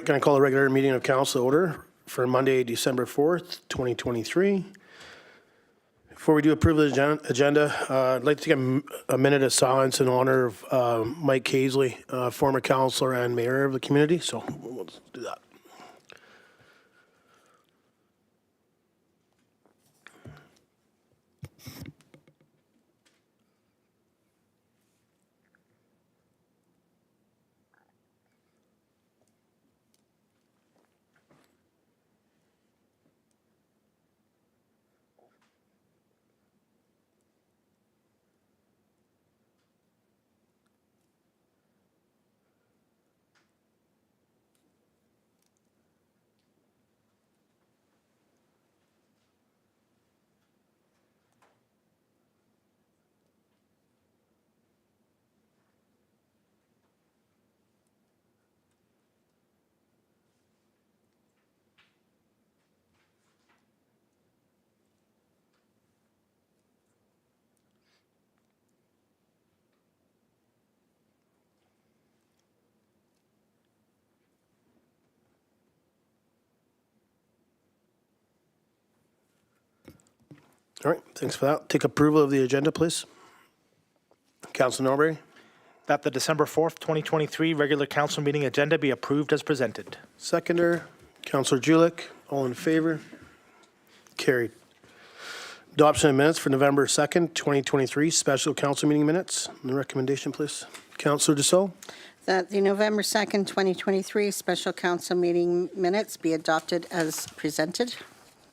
Going to call a regular meeting of council order for Monday, December 4th, 2023. Before we do approve the agenda, I'd like to take a minute of silence in honor of Mike Casely, former councillor and mayor of the community. So we'll do that. All right, thanks for that. Take approval of the agenda, please. Councilor Norbury. That the December 4th, 2023 regular council meeting agenda be approved as presented. Seconder, Councilor Julian. All in favor? Carried. Adoption of minutes for November 2nd, 2023, special council meeting minutes. The recommendation, please. Councilor Dussault. That the November 2nd, 2023 special council meeting minutes be adopted as presented.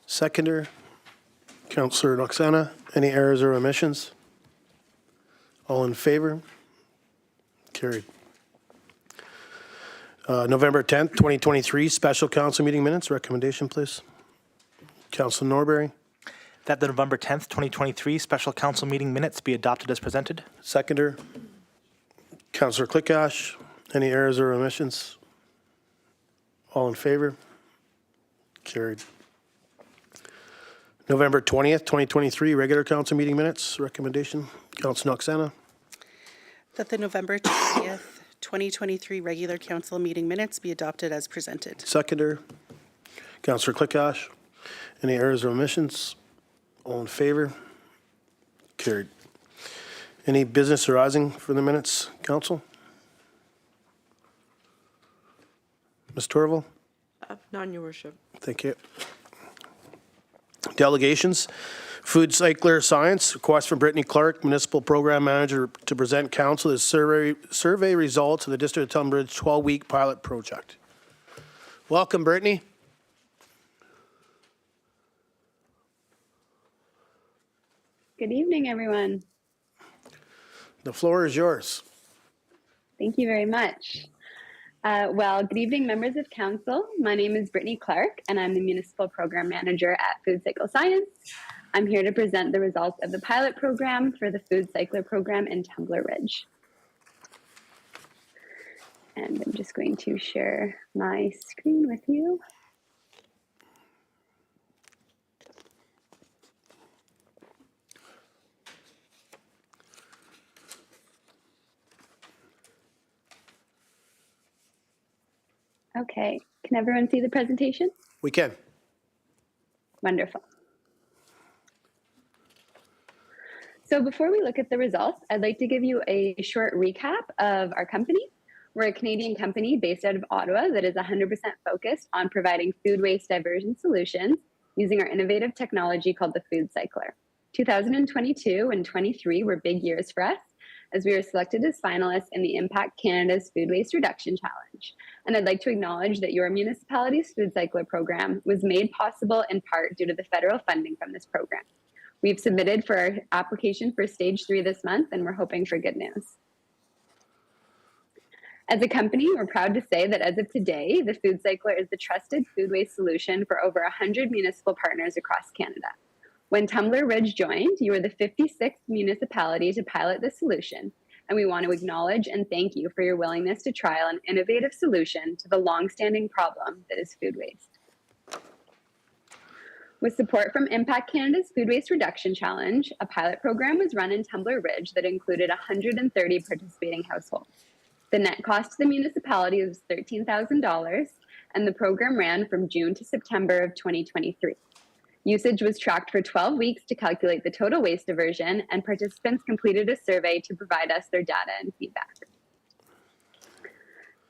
Seconder, Councilor Roxana. Any errors or omissions? All in favor? Carried. November 10th, 2023, special council meeting minutes. Recommendation, please. Councilor Norbury. That the November 10th, 2023 special council meeting minutes be adopted as presented. Seconder, Councilor Clickash. Any errors or omissions? All in favor? Carried. November 20th, 2023, regular council meeting minutes. Recommendation, Councilor Roxana. That the November 20th, 2023 regular council meeting minutes be adopted as presented. Seconder, Councilor Clickash. Any errors or omissions? All in favor? Carried. Any business arising for the minutes, council? Ms. Torval? None, your worship. Thank you. Delegations. Food Cycler Science, request from Brittany Clarke, Municipal Program Manager, to present council the survey results of the District of Tumbler Ridge 12-week pilot project. Welcome, Brittany. Good evening, everyone. The floor is yours. Thank you very much. Good evening, members of council. My name is Brittany Clarke, and I'm the Municipal Program Manager at Food Cycle Science. I'm here to present the results of the pilot program for the Food Cycler program in Tumbler Ridge. And I'm just going to share my screen with you. Okay, can everyone see the presentation? We can. Wonderful. So before we look at the results, I'd like to give you a short recap of our company. We're a Canadian company based out of Ottawa that is 100% focused on providing food waste diversion solutions using our innovative technology called the Food Cycler. 2022 and 23 were big years for us, as we were selected as finalists in the Impact Canada's Food Waste Reduction Challenge. And I'd like to acknowledge that your municipality's Food Cycler program was made possible in part due to the federal funding from this program. We've submitted for our application for stage 3 this month, and we're hoping for good news. As a company, we're proud to say that as of today, the Food Cycler is the trusted food waste solution for over 100 municipal partners across Canada. When Tumbler Ridge joined, you were the 56th municipality to pilot the solution, and we want to acknowledge and thank you for your willingness to trial an innovative solution to the long-standing problem that is food waste. With support from Impact Canada's Food Waste Reduction Challenge, a pilot program was run in Tumbler Ridge that included 130 participating households. The net cost to the municipality was $13,000, and the program ran from June to September of 2023. Usage was tracked for 12 weeks to calculate the total waste diversion, and participants completed a survey to provide us their data and feedback.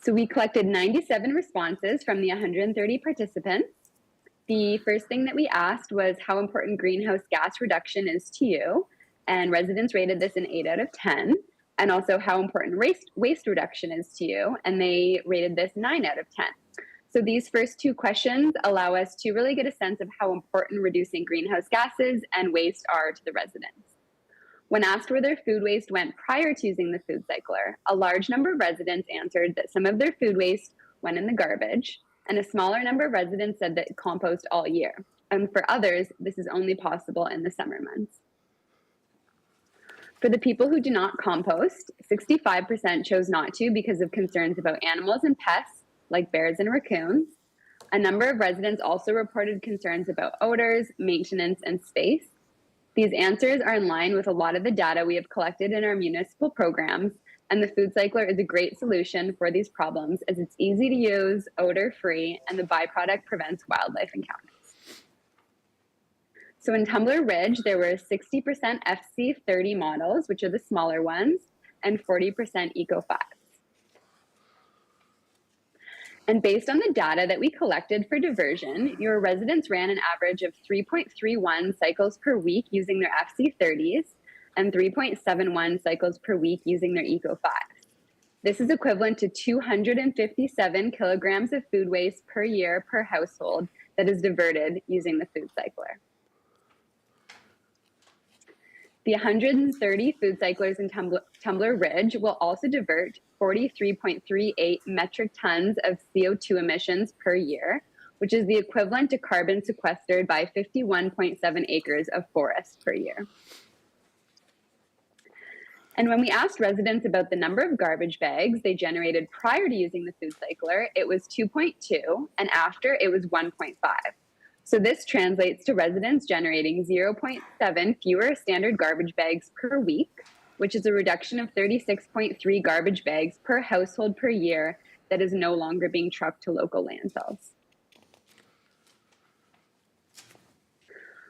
So we collected 97 responses from the 130 participants. The first thing that we asked was how important greenhouse gas reduction is to you, and residents rated this an 8 out of 10, and also how important waste reduction is to you, and they rated this 9 out of 10. So these first two questions allow us to really get a sense of how important reducing greenhouse gases and waste are to the residents. When asked where their food waste went prior to using the food cycler, a large number of residents answered that some of their food waste went in the garbage, and a smaller number of residents said that compost all year. And for others, this is only possible in the summer months. For the people who do not compost, 65% chose not to because of concerns about animals and pests, like bears and raccoons. A number of residents also reported concerns about odors, maintenance, and space. These answers are in line with a lot of the data we have collected in our municipal programs, and the food cycler is a great solution for these problems as it's easy to use, odor-free, and the byproduct prevents wildlife encounters. So in Tumbler Ridge, there were 60% FC30 models, which are the smaller ones, and 40% Eco-5s. And based on the data that we collected for diversion, your residents ran an average of 3.31 cycles per week using their FC30s and 3.71 cycles per week using their Eco-5s. This is equivalent to 257 kilograms of food waste per year per household that is diverted using the food cycler. The 130 food cyclers in Tumbler Ridge will also divert 43.38 metric tons of CO2 emissions per year, which is the equivalent to carbon sequestered by 51.7 acres of forest per year. And when we asked residents about the number of garbage bags they generated prior to using the food cycler, it was 2.2, and after it was 1.5. So this translates to residents generating 0.7 fewer standard garbage bags per week, which is a reduction of 36.3 garbage bags per household per year that is no longer being trucked to local landfills.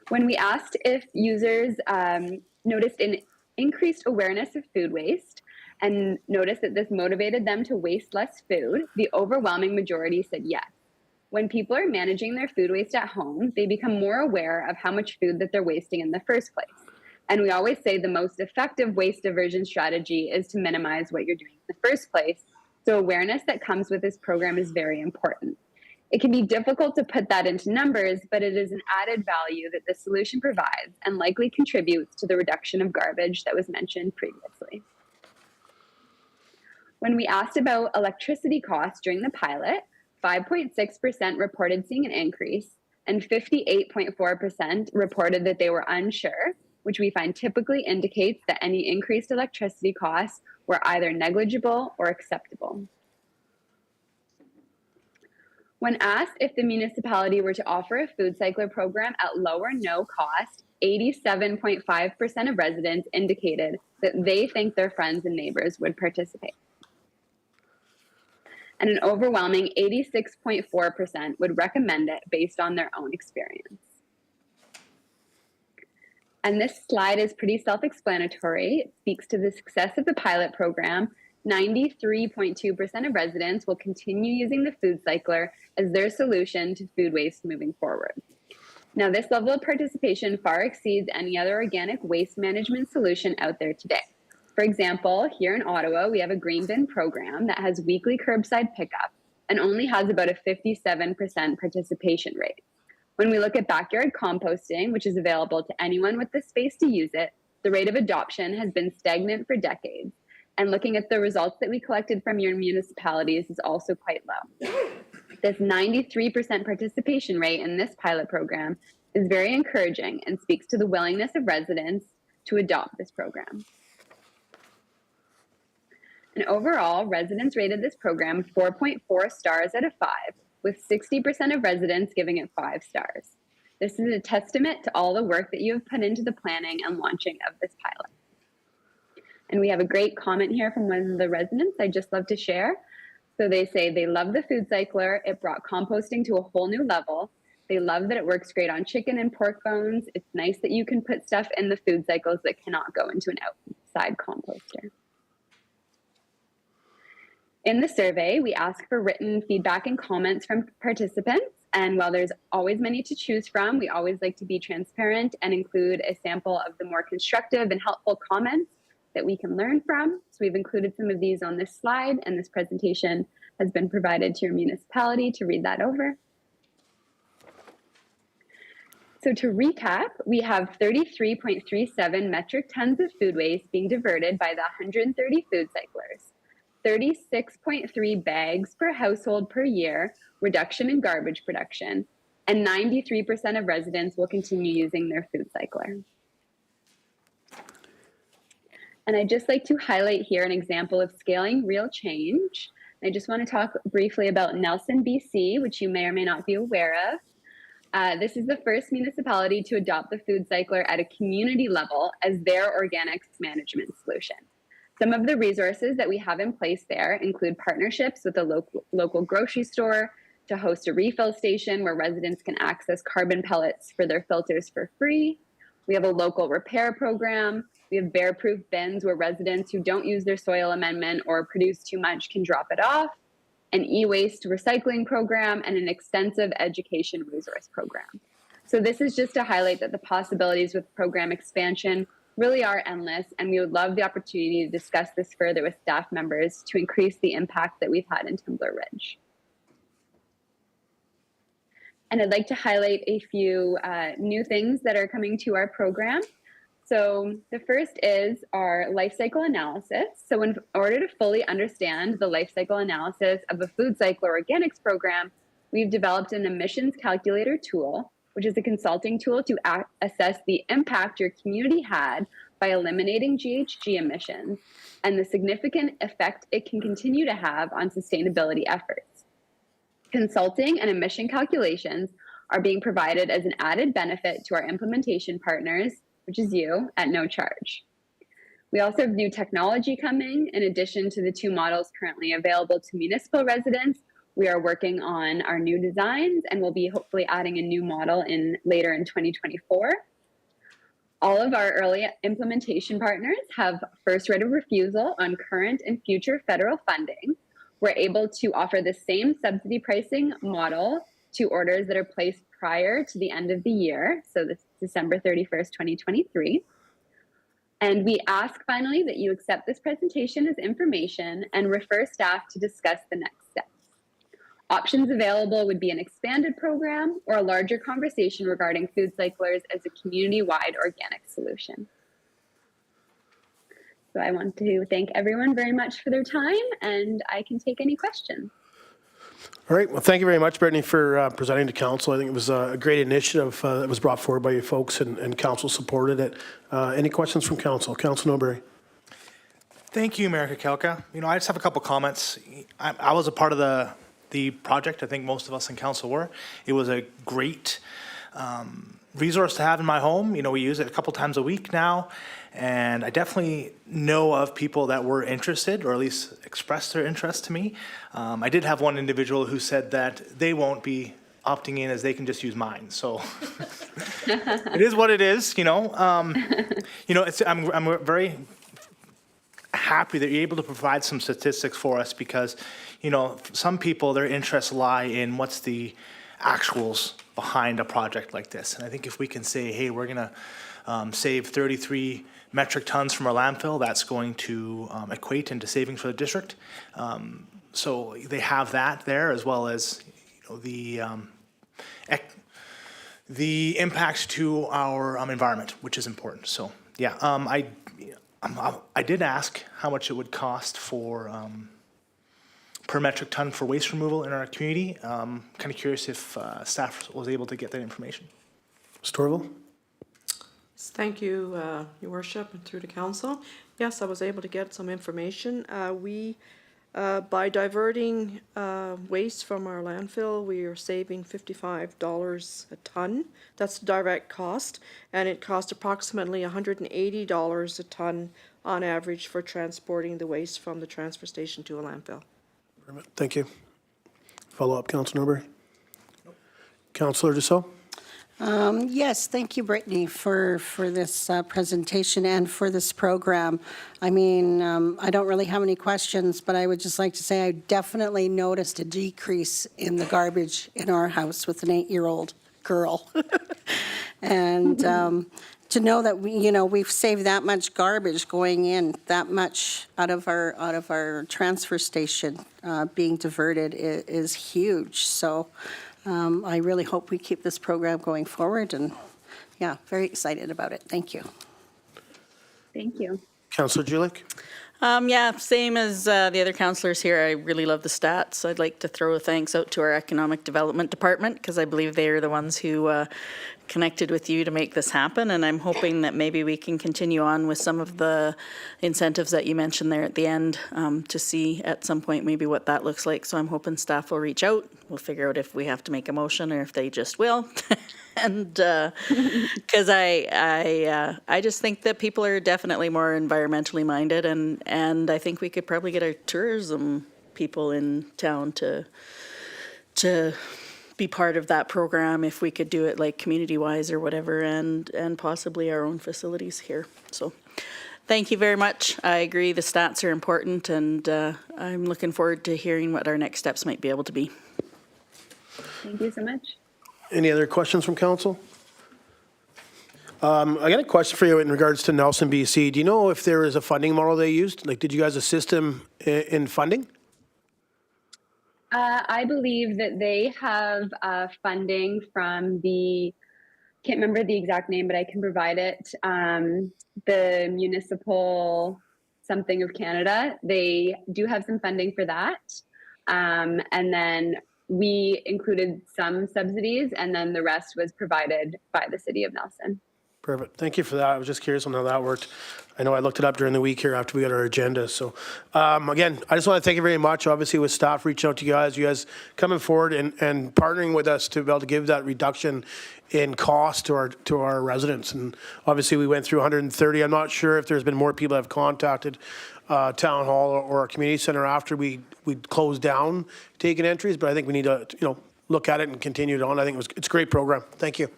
When we asked if users noticed an increased awareness of food waste and noticed that this motivated them to waste less food, the overwhelming majority said yes. When people are managing their food waste at home, they become more aware of how much food that they're wasting in the first place. And we always say the most effective waste diversion strategy is to minimize what you're doing in the first place. So awareness that comes with this program is very important. It can be difficult to put that into numbers, but it is an added value that the solution provides and likely contributes to the reduction of garbage that was mentioned previously. When we asked about electricity costs during the pilot, 5.6% reported seeing an increase, and 58.4% reported that they were unsure, which we find typically indicates that any increased electricity costs were either negligible or acceptable. When asked if the municipality were to offer a food cycler program at low or no cost, 87.5% of residents indicated that they think their friends and neighbors would participate. And an overwhelming 86.4% would recommend it based on their own experience. And this slide is pretty self-explanatory. It speaks to the success of the pilot program. 93.2% of residents will continue using the food cycler as their solution to food waste moving forward. Now, this level of participation far exceeds any other organic waste management solution out there today. For example, here in Ottawa, we have a green bin program that has weekly curbside pickup and only has about a 57% participation rate. When we look at backyard composting, which is available to anyone with the space to use it, the rate of adoption has been stagnant for decades. And looking at the results that we collected from your municipalities is also quite low. This 93% participation rate in this pilot program is very encouraging and speaks to the willingness of residents to adopt this program. And overall, residents rated this program 4.4 stars out of 5, with 60% of residents giving it 5 stars. This is a testament to all the work that you have put into the planning and launching of this pilot. And we have a great comment here from one of the residents I'd just love to share. So they say they love the food cycler. It brought composting to a whole new level. They love that it works great on chicken and pork bones. It's nice that you can put stuff in the food cycles that cannot go into an outside composter. In the survey, we ask for written feedback and comments from participants. And while there's always many to choose from, we always like to be transparent and include a sample of the more constructive and helpful comments that we can learn from. So we've included some of these on this slide, and this presentation has been provided to your municipality to read that over. So to recap, we have 33.37 metric tons of food waste being diverted by the 130 food cyclers, 36.3 bags per household per year reduction in garbage production, and 93% of residents will continue using their food cycler. And I'd just like to highlight here an example of scaling real change. I just want to talk briefly about Nelson, BC, which you may or may not be aware of. This is the first municipality to adopt the food cycler at a community level as their organics management solution. Some of the resources that we have in place there include partnerships with a local grocery store to host a refill station where residents can access carbon pellets for their filters for free. We have a local repair program. We have bear-proof bins where residents who don't use their soil amendment or produce too much can drop it off, an e-waste recycling program, and an extensive education resource program. So this is just to highlight that the possibilities with program expansion really are endless, and we would love the opportunity to discuss this further with staff members to increase the impact that we've had in Tumbler Ridge. And I'd like to highlight a few new things that are coming to our program. So the first is our life cycle analysis. So in order to fully understand the life cycle analysis of a food cycle organics program, we've developed an emissions calculator tool, which is a consulting tool to assess the impact your community had by eliminating GHG emissions and the significant effect it can continue to have on sustainability efforts. Consulting and emission calculations are being provided as an added benefit to our implementation partners, which is you, at no charge. We also have new technology coming. In addition to the 2 models currently available to municipal residents, we are working on our new designs, and we'll be hopefully adding a new model later in 2024. All of our early implementation partners have first right of refusal on current and future federal funding. We're able to offer the same subsidy pricing model to orders that are placed prior to the end of the year, so this December 31st, 2023. And we ask finally that you accept this presentation as information and refer staff to discuss the next steps. Options available would be an expanded program or a larger conversation regarding food cyclers as a community-wide organic solution. So I want to thank everyone very much for their time, and I can take any questions. All right. Well, thank you very much, Brittany, for presenting to council. I think it was a great initiative that was brought forward by you folks, and council supported it. Any questions from council? Council Noberry. Thank you, Mayor Kakelka. I just have a couple comments. I was a part of the project. I think most of us in council were. It was a great resource to have in my home. We use it a couple times a week now, and I definitely know of people that were interested, or at least expressed their interest to me. I did have one individual who said that they won't be opting in as they can just use mine. So it is what it is. I'm very happy that you're able to provide some statistics for us, because some people, their interests lie in what's the actuals behind a project like this. And I think if we can say, hey, we're going to save 33 metric tons from our landfill, that's going to equate into savings for the district. So they have that there, as well as the impact to our environment, which is important. So yeah, I did ask how much it would cost for per metric ton for waste removal in our community. Kind of curious if staff was able to get that information. Storville? Thank you, Your Worship, and through the council. Yes, I was able to get some information. By diverting waste from our landfill, we are saving $55 a ton. That's the direct cost, and it costs approximately $180 a ton on average for transporting the waste from the transfer station to a landfill. Thank you. Follow-up, Councilor Norbury? Councilor Dussault? Yes, thank you, Brittany, for this presentation and for this program. I mean, I don't really have any questions, but I would just like to say I definitely noticed a decrease in the garbage in our house with an 8-year-old girl. And to know that we've saved that much garbage going in, that much out of our transfer station being diverted is huge. So I really hope we keep this program going forward, and yeah, very excited about it. Thank you. Thank you. Councilor Juliak? Yeah, same as the other councillors here. I really love the stats. I'd like to throw a thanks out to our Economic Development Department because I believe they are the ones who connected with you to make this happen. And I'm hoping that maybe we can continue on with some of the incentives that you mentioned there at the end to see at some point maybe what that looks like. So I'm hoping staff will reach out. We'll figure out if we have to make a motion or if they just will. And because I just think that people are definitely more environmentally minded, and I think we could probably get our tourism people in town to be part of that program if we could do it like community-wise or whatever, and possibly our own facilities here. So thank you very much. I agree the stats are important, and I'm looking forward to hearing what our next steps might be able to be. Thank you so much. Any other questions from council? I got a question for you in regards to Nelson, BC. Do you know if there is a funding model they used? Like, did you guys assist them in funding? I believe that they have funding from can't remember the exact name, but I can provide it. The Municipal something of Canada. They do have some funding for that. And then we included some subsidies, and then the rest was provided by the City of Nelson. Perfect. Thank you for that. I was just curious on how that worked. I know I looked it up during the week here after we got our agenda. So again, I just want to thank you very much. Obviously with staff reaching out to you guys coming forward and partnering with us to be able to give that reduction in cost to our residents. And obviously we went through 130. I'm not sure if there's been more people that have contacted Town Hall or our community center after we closed down taking entries, but I think we need to look at it and continue it on. I think it's a great program. Thank you.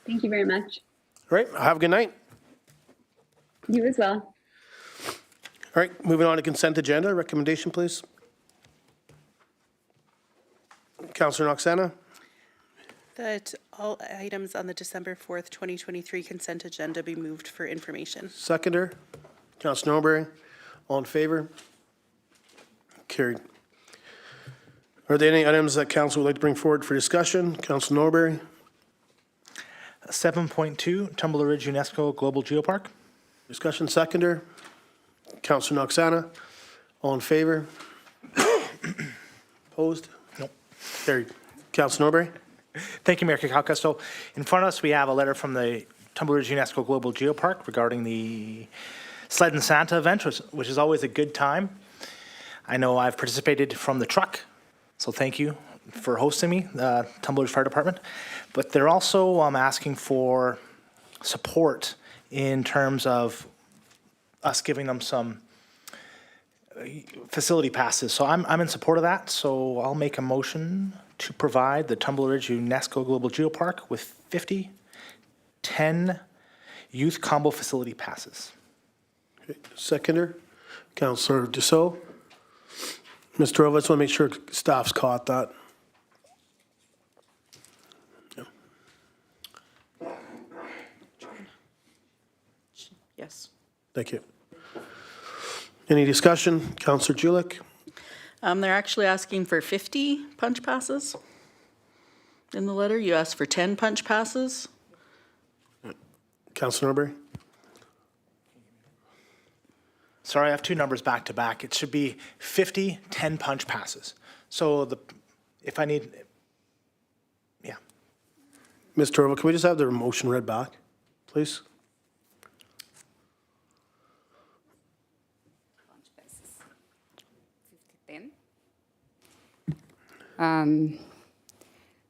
Thank you very much. All right, have a good night. You as well. All right, moving on to consent agenda. Recommendation, please. Councillor Noxana? That all items on the December 4th, 2023 consent agenda be moved for information. Seconder? Councillor Norbury? All in favor? Carried. Are there any items that council would like to bring forward for discussion? Councillor Norbury? 7.2, Tumbler Ridge UNESCO Global GEOPARK. Discussion seconder? Councillor Noxana? All in favor? Opposed? Nope. Carried. Councillor Norbury? Thank you, Mayor Kakalka. So in front of us, we have a letter from the Tumbler Ridge UNESCO Global GEOPARK regarding the Sleddin Santa event, which is always a good time. I know I've participated from the truck, so thank you for hosting me, Tumbler Ridge Fire Department. But they're also asking for support in terms of us giving them some facility passes. So I'm in support of that. So I'll make a motion to provide the Tumbler Ridge UNESCO Global GEOPARK with 10 youth combo facility passes. Okay. Seconder? Councillor Dussault? Mr. Rova, I just want to make sure staff's caught that. Yes. Thank you. Any discussion? Councillor Juliak? They're actually asking for 50 punch passes in the letter. You asked for 10 punch passes. Councillor Norbury? Sorry, I have two numbers back to back. It should be 50, 10 punch passes. So if I need, yeah. Mr. Rova, can we just have the motion read back, please?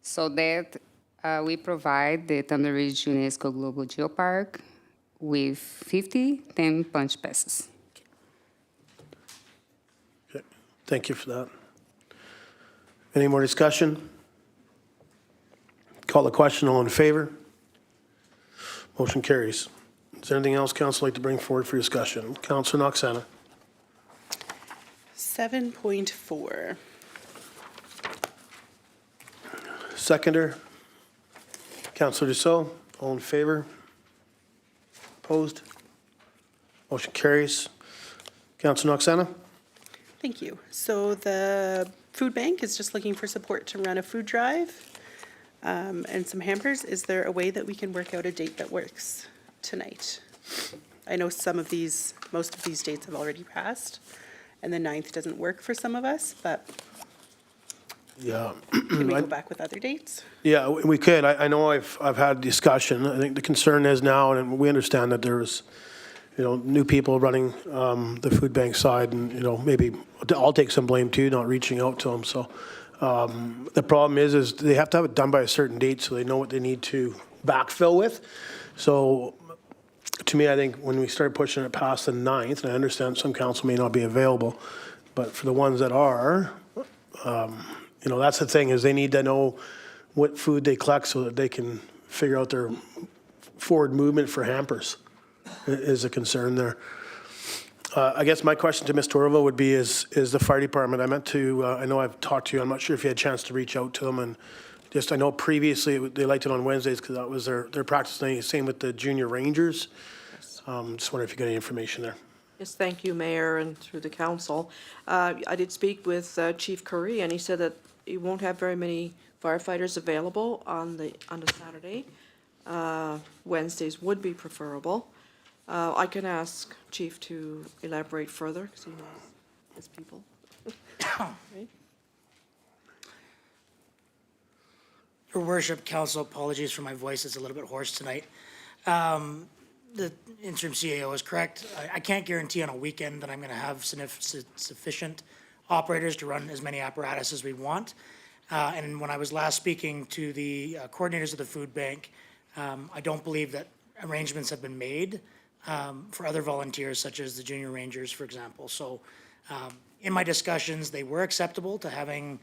So that we provide the Tumbler Ridge UNESCO Global GEOPARK with 10 punch passes. Okay. Thank you for that. Any more discussion? Call the question, all in favor? Motion carries. Is there anything else council like to bring forward for discussion? Councilor Noxana. 7.4. Seconder. Councilor Dussault, all in favor? Opposed? Motion carries. Councilor Noxana. Thank you. So the food bank is just looking for support to run a food drive and some hampers. Is there a way that we can work out a date that works tonight? I know most of these dates have already passed, and the 9th doesn't work for some of us, but Yeah. can we go back with other dates? Yeah, we could. I know I've had discussion. I think the concern is now, and we understand that there's, new people running the food bank side, and, maybe I'll take some blame too, not reaching out to them. So the problem is they have to have it done by a certain date so they know what they need to backfill with. So to me, I think when we start pushing it past the 9th, and I understand some council may not be available, but for the ones that are, that's the thing, is they need to know what food they collect so that they can figure out their forward movement for hampers, is a concern there. I guess my question to Ms. Torval would be, is the fire department, I know I've talked to you, I'm not sure if you had a chance to reach out to them, and I know previously they liked it on Wednesdays because that was their practice day, same with the junior rangers. Just wonder if you got any information there. Yes, thank you, Mayor, and through the council. I did speak with Chief Curry, and he said that he won't have very many firefighters available on the Saturday. Wednesdays would be preferable. I can ask Chief to elaborate further, because he knows his people. Right? Your Worship, Council, apologies for my voice, it's a little bit hoarse tonight. The interim CAO is correct. I can't guarantee on a weekend that I'm going to have sufficient operators to run as many apparatus as we want. And when I was last speaking to the coordinators of the food bank, I don't believe that arrangements have been made for other volunteers, such as the junior rangers, for example. So in my discussions, they were acceptable to having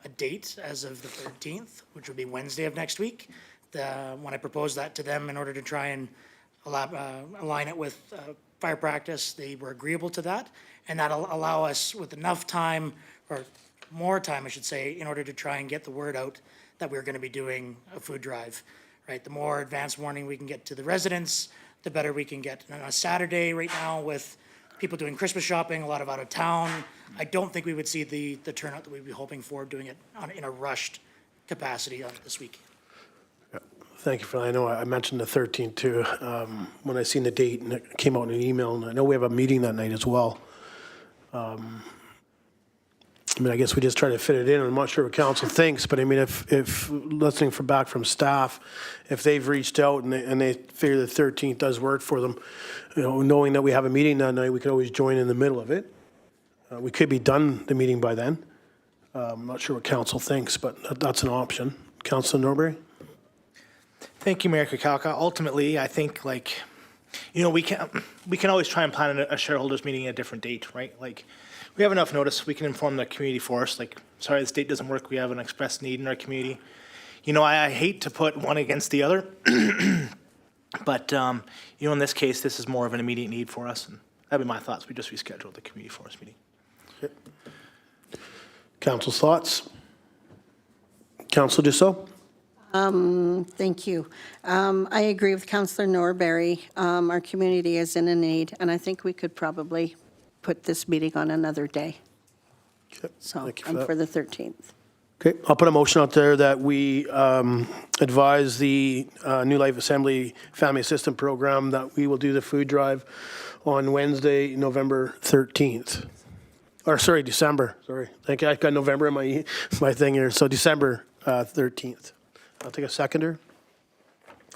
a date as of the 13th, which would be Wednesday of next week. When I proposed that to them in order to try and align it with fire practice, they were agreeable to that. And that'll allow us with enough time, or more time, I should say, in order to try and get the word out that we're going to be doing a food drive, right? The more advanced warning we can get to the residents, the better we can get. And on a Saturday right now with people doing Christmas shopping, a lot of out of town, I don't think we would see the turnout that we'd be hoping for doing it in a rushed capacity on this week. Thank you for that. I know I mentioned the 13th too, when I seen the date and it came out in an email, and I know we have a meeting that night as well. I guess we just try to fit it in. I'm not sure what council thinks, but if listening back from staff, if they've reached out and they figure the 13th does work for them, knowing that we have a meeting that night, we could always join in the middle of it. We could be done the meeting by then. I'm not sure what council thinks, but that's an option. Councilor Norbury? Thank you, Mayor Kukalka. Ultimately, I think we can always try and plan a shareholders meeting at a different date, right? We have enough notice. We can inform the community for us. Sorry, this date doesn't work. We have an express need in our community. I hate to put one against the other, but in this case, this is more of an immediate need for us, and that'd be my thoughts. We just rescheduled the community for us meeting. Okay. Council's thoughts? Councilor Dussault? Thank you. I agree with Councillor Norbury. Our community is in a need, and I think we could probably put this meeting on another day. Okay. So Thank you I'm that. for the 13th. Okay, I'll put a motion out there that we advise the New Life Assembly Family Assistance Program that we will do the food drive on Wednesday, November 13th. Or sorry, December, sorry. Thank you, I got November in my thing here. So December 13th. I'll take a seconder.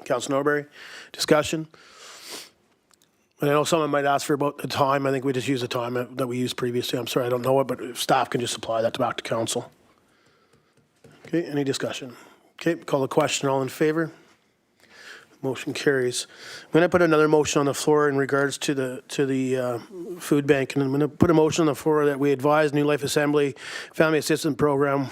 Councilor Norbury, discussion. And I know someone might ask for about the time. I think we just use the time that we used previously. I'm sorry, I don't know it, but if staff can just supply that back to council. Okay, any discussion? Okay, call the question. All in favor? Motion carries. I'm going to put another motion on the floor in regards to the food bank, and I'm going to put a motion on the floor that we advise New Life Assembly Family Assistance Program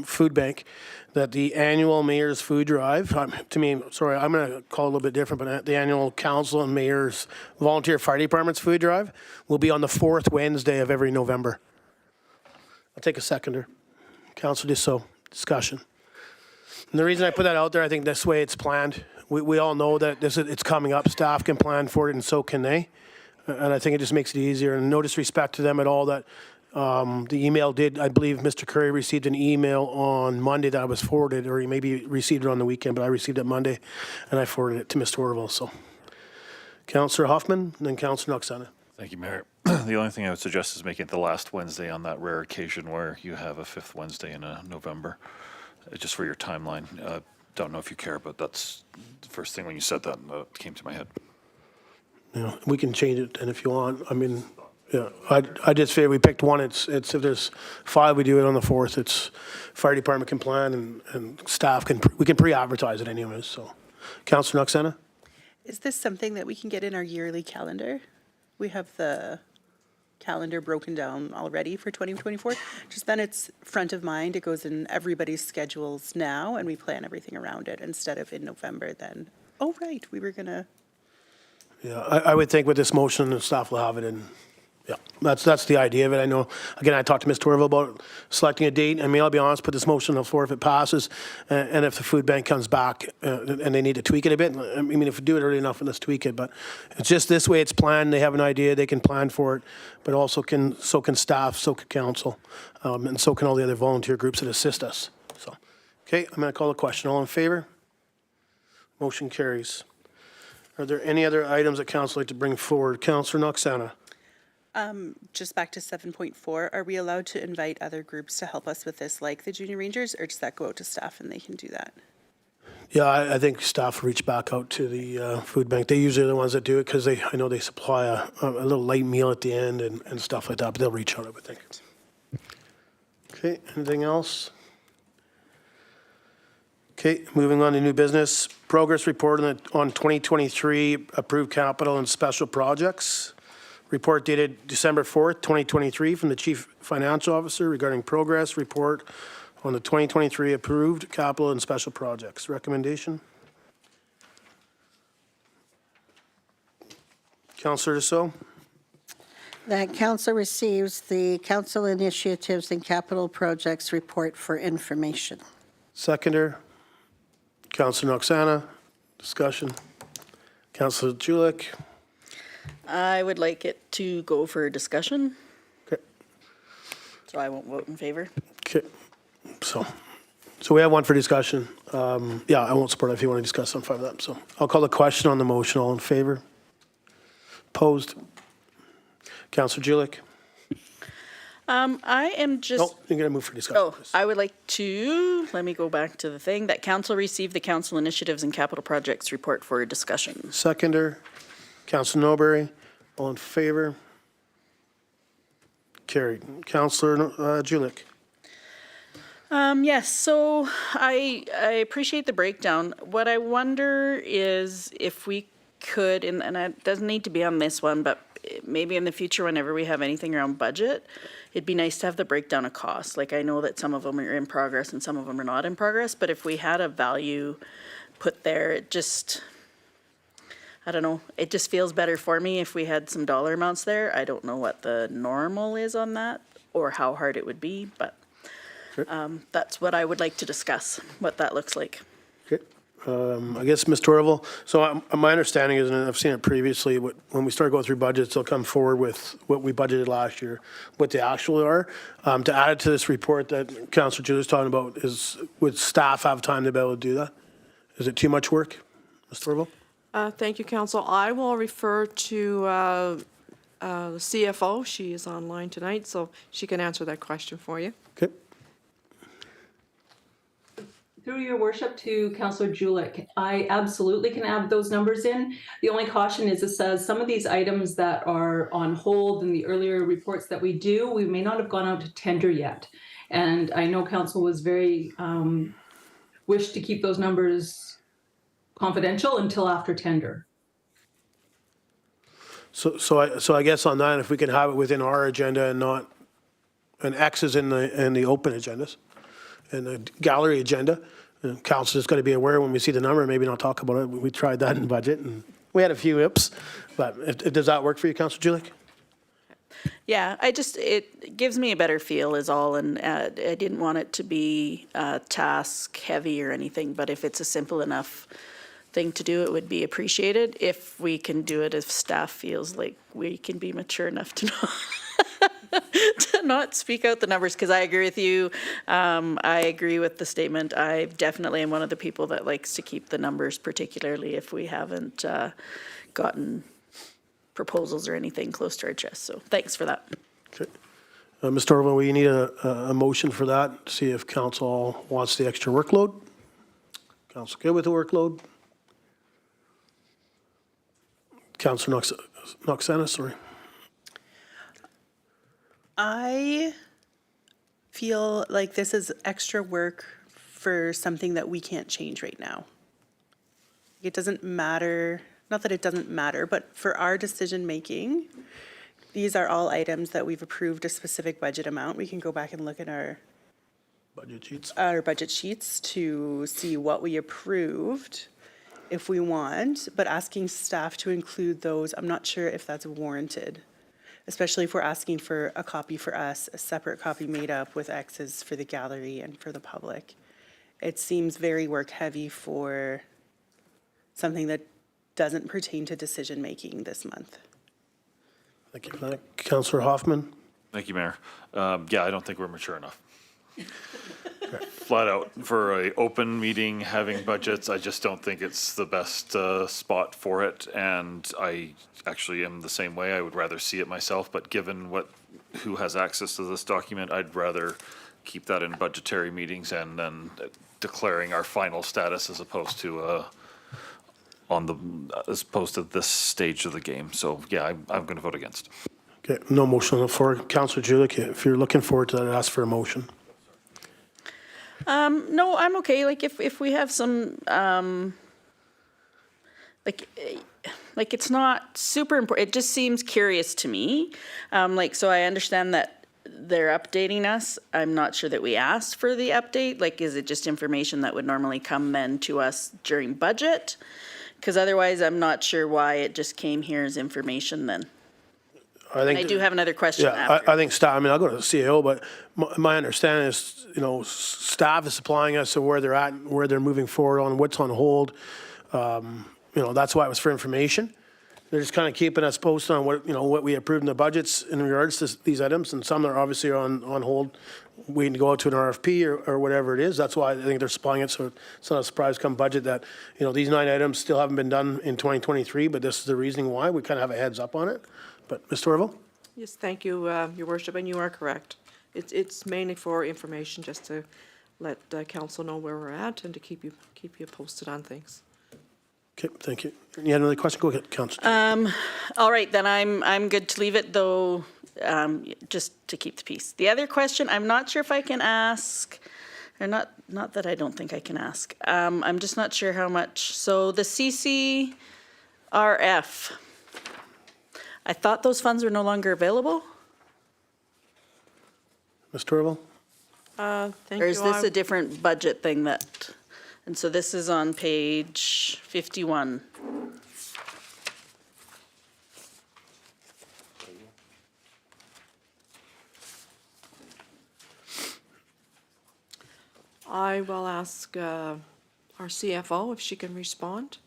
food bank that the annual mayor's food drive, to me, sorry, I'm going to call it a little bit different, but the annual council and mayor's volunteer fire department's food drive will be on the 4th Wednesday of every November. I'll take a seconder. Councilor Dussault, discussion. And the reason I put that out there, I think this way it's planned. We all know that it's coming up. Staff can plan for it, and so can they. And I think it just makes it easier. And no disrespect to them at all. That the email did. I believe Mr. Curry received an email on Monday that I was forwarded, or he maybe received it on the weekend, but I received it Monday, and I forwarded it to Mr. Orville. So, Councillor Hoffman, and then Councillor Noxana. Thank you, Mayor. The only thing I would suggest is making it the last Wednesday on that rare occasion where you have a 5th Wednesday in November, just for your timeline. Don't know if you care, but that's the first thing when you said that came to my head. Yeah, we can change it, and if you want, I mean, yeah, I just figured we picked one. It's if there's 5, we do it on the 4th. It's fire department can plan, and staff we can pre-advertise it anyways. So, Councillor Noxana. Is this something that we can get in our yearly calendar? We have the calendar broken down already for 2024. Just then it's front of mind. It goes in everybody's schedules now, and we plan everything around it instead of in November then. Oh, right, we were gonna. Yeah, I would think with this motion, the staff will have it in. Yeah, that's the idea of it. I know, again, I talked to Mr. Orville about selecting a date. I mean, I'll be honest, put this motion on the floor if it passes, and if the food bank comes back and they need to tweak it a bit. I mean, if we do it early enough, let's tweak it. But it's just this way it's planned. They have an idea. They can plan for it, but also so can staff, so can council, and so can all the other volunteer groups that assist us. So, okay, I'm going to call the question. All in favor? Motion carries. Are there any other items that council would like to bring forward? Councillor Noxana. Just back to 7.4, are we allowed to invite other groups to help us with this, like the Junior Rangers, or does that go out to staff and they can do that? Yeah, I think staff reach back out to the food bank. They usually are the ones that do it because I know they supply a little light meal at the end and stuff like that, but they'll reach out, I would think. Okay, anything else? Okay, moving on to new business. Progress report on 2023 approved capital and special projects. Report dated December 4th, 2023 from the Chief Financial Officer regarding progress report on the 2023 approved capital and special projects. Recommendation? Councillor Dussault. That council receives the council initiatives and capital projects report for information. Seconder. Councillor Noxana. Discussion. Councillor Julian. I would like it to go for discussion, Okay. so I won't vote in favor. Okay. So we have one for discussion. Yeah, I won't support it if you want to discuss. I'm fine with that. So I'll call the question on the motion. All in favor? Opposed? Councillor Julian. I am just. No, you're going to move for discussion. Oh, I would like to, let me go back to the thing, that council received the council initiatives and capital projects report for discussion. Seconder. Councillor Norbury. All in favor? Carried. Councillor Julian. Yes, so I appreciate the breakdown. What I wonder is if we could, and it doesn't need to be on this one, but maybe in the future, whenever we have anything around budget, it'd be nice to have the breakdown of costs. Like, I know that some of them are in progress and some of them are not in progress, but if we had a value put there, it just, I don't know, it just feels better for me if we had some dollar amounts there. I don't know what the normal is on that or how hard it would be, but that's what I would like to discuss, what that looks like. Okay. I guess, Mr. Orville, so my understanding is, and I've seen it previously, when we start going through budgets, they'll come forward with what we budgeted last year, what they actually are. To add it to this report that Councillor Julian is talking about, would staff have time to be able to do that? Is it too much work, Mr. Orville? Thank you, Council. I will refer to the CFO. She is online tonight, so she can answer that question for you. Okay. Through your worship to Councillor Julian, I absolutely can add those numbers in. The only caution is it says some of these items that are on hold in the earlier reports that we do, we may not have gone out to tender yet. And I know Council was very wished to keep those numbers confidential until after tender. So I guess on that, if we can have it within our agenda and not, and X is in the open agendas, and the gallery agenda, and council is going to be aware when we see the number, maybe not talk about it. We tried that in budget, and we had a few ips, but does that work for you, Councillor Julian? Yeah, it gives me a better feel is all, and I didn't want it to be task heavy or anything, but if it's a simple enough thing to do, it would be appreciated. If we can do it, if staff feels like we can be mature enough to to not speak out the numbers, because I agree with you. I agree with the statement. I definitely am one of the people that likes to keep the numbers, particularly if we haven't gotten proposals or anything close to our chest. So thanks for that. Okay. Mr. Orville, we need a motion for that, see if council wants the extra workload. Council good with the workload? Councillor Noxana, sorry. I feel like this is extra work for something that we can't change right now. It doesn't matter, not that it doesn't matter, but for our decision making, these are all items that we've approved a specific budget amount. We can go back and look at our budget sheets to see what we approved if we want, but asking staff to include those, I'm not sure if that's warranted, especially if we're asking for a copy for us, a separate copy made up with X's for the gallery and for the public. It seems very work heavy for something that doesn't pertain to decision making this month. Thank you for that. Councillor Hoffman? Thank you, Mayor. Yeah, I don't think we're mature enough. Flat out, for a open meeting, having budgets, I just don't think it's the best spot for it. And I actually am the same way. I would rather see it myself, but given who has access to this document, I'd rather keep that in budgetary meetings and then declaring our final status as opposed to this stage of the game. So yeah, I'm going to vote against. Okay, no motion on the floor. Councillor Julian, if you're looking forward to that, I'd ask for a motion. No, I'm okay. Like if we have some, like it's not super important. It just seems curious to me. So I understand that they're updating us. I'm not sure that we asked for the update. Like, is it just information that would normally come then to us during budget? Because otherwise, I'm not sure why it just came here as information then. I do have another question after. I think staff, I mean, I'll go to the CAO, but my understanding is, staff is supplying us of where they're at, where they're moving forward on, what's on hold. That's why it was for information. They're just kind of keeping us posted on what we approved in the budgets in regards to these items, and some are obviously on hold, waiting to go out to an RFP or whatever it is. That's why I think they're supplying it, so it's not a surprise come budget that, these 9 items still haven't been done in 2023, but this is the reasoning why. We kind of have a heads up on it. But Mr. Orville? Yes, thank you, Your Worship, and you are correct. It's mainly for information, just to let council know where we're at and to keep you posted on things. Okay, thank you. You had another question? Go ahead, Councillor. All right, then I'm good to leave it, though, just to keep the peace. The other question, I'm not sure if I can ask, or not that I don't think I can ask. I'm just not sure how much. So the CCRF, I thought those funds were no longer available? Mr. Orville? Thank Or you. is this a different budget thing that, and so this is on page 51. I will ask our CFO if she can respond.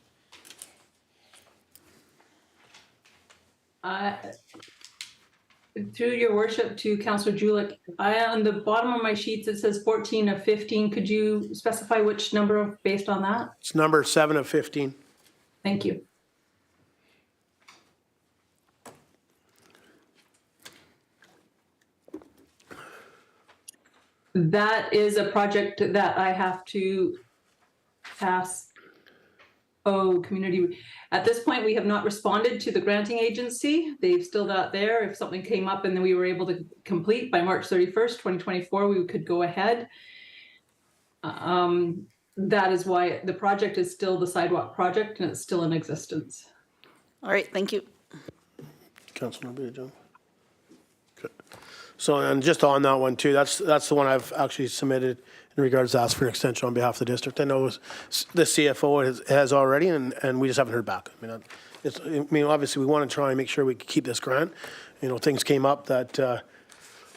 Through your worship to Councillor Julian, on the bottom of my sheets, it says 14 of 15. Could you specify which number based on that? It's number 7 of 15. Thank you. That is a project that I have to pass. Community. At this point, we have not responded to the granting agency. They've still got there. If something came up and then we were able to complete by March 31st, 2024, we could go ahead. that is why the project is still the sidewalk project and it's still in existence. All right, thank you. Councilmember Jones. Okay. So, and just on that one too, that's the one I've actually submitted in regards to ask for an extension on behalf of the district. I know the CFO has already, and we just haven't heard back. I mean, obviously we want to try and make sure we can keep this grant. You know, things came up that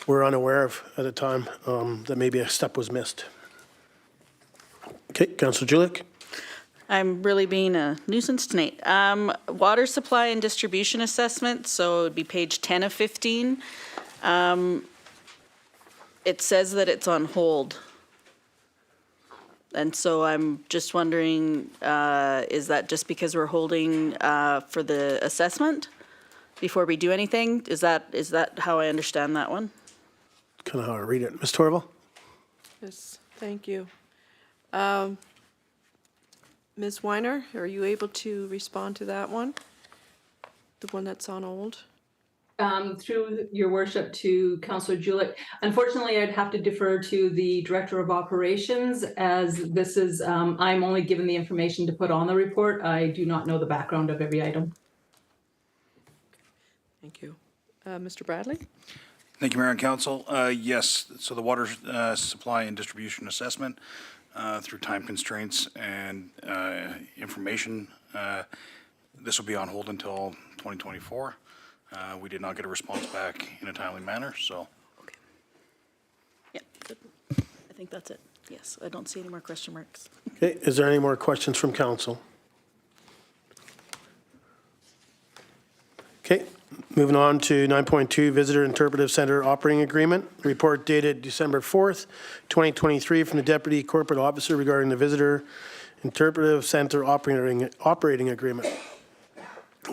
we're unaware of at the time, that maybe a step was missed. Okay, Councilor Juliak. I'm really being a nuisance tonight. Water supply and distribution assessment, so it'd be page 10 of 15. It says that it's on hold. And so I'm just wondering, is that just because we're holding for the assessment before we do anything? Is that how I understand that one? Kind of how I read it. Ms. Torval? Yes, thank you. Ms. Weiner, are you able to respond to that one? The one that's on hold? Through your worship to Councillor Juliak. Unfortunately, I'd have to defer to the Director of Operations as this is, I'm only given the information to put on the report. I do not know the background of every item. Thank you. Mr. Bradley? Thank you, Mayor and Council. Yes, so the water supply and distribution assessment through time constraints and information, this will be on hold until 2024. We did not get a response back in a timely manner, so. Okay. Yeah, good. I think that's it. Yes, I don't see any more question marks. Okay, is there any more questions from council? Okay, moving on to 9.2, Visitor Interpretive Center Operating Agreement. Report dated December 4th, 2023 from the Deputy Corporate Officer regarding the Visitor Interpretive Center Operating Agreement.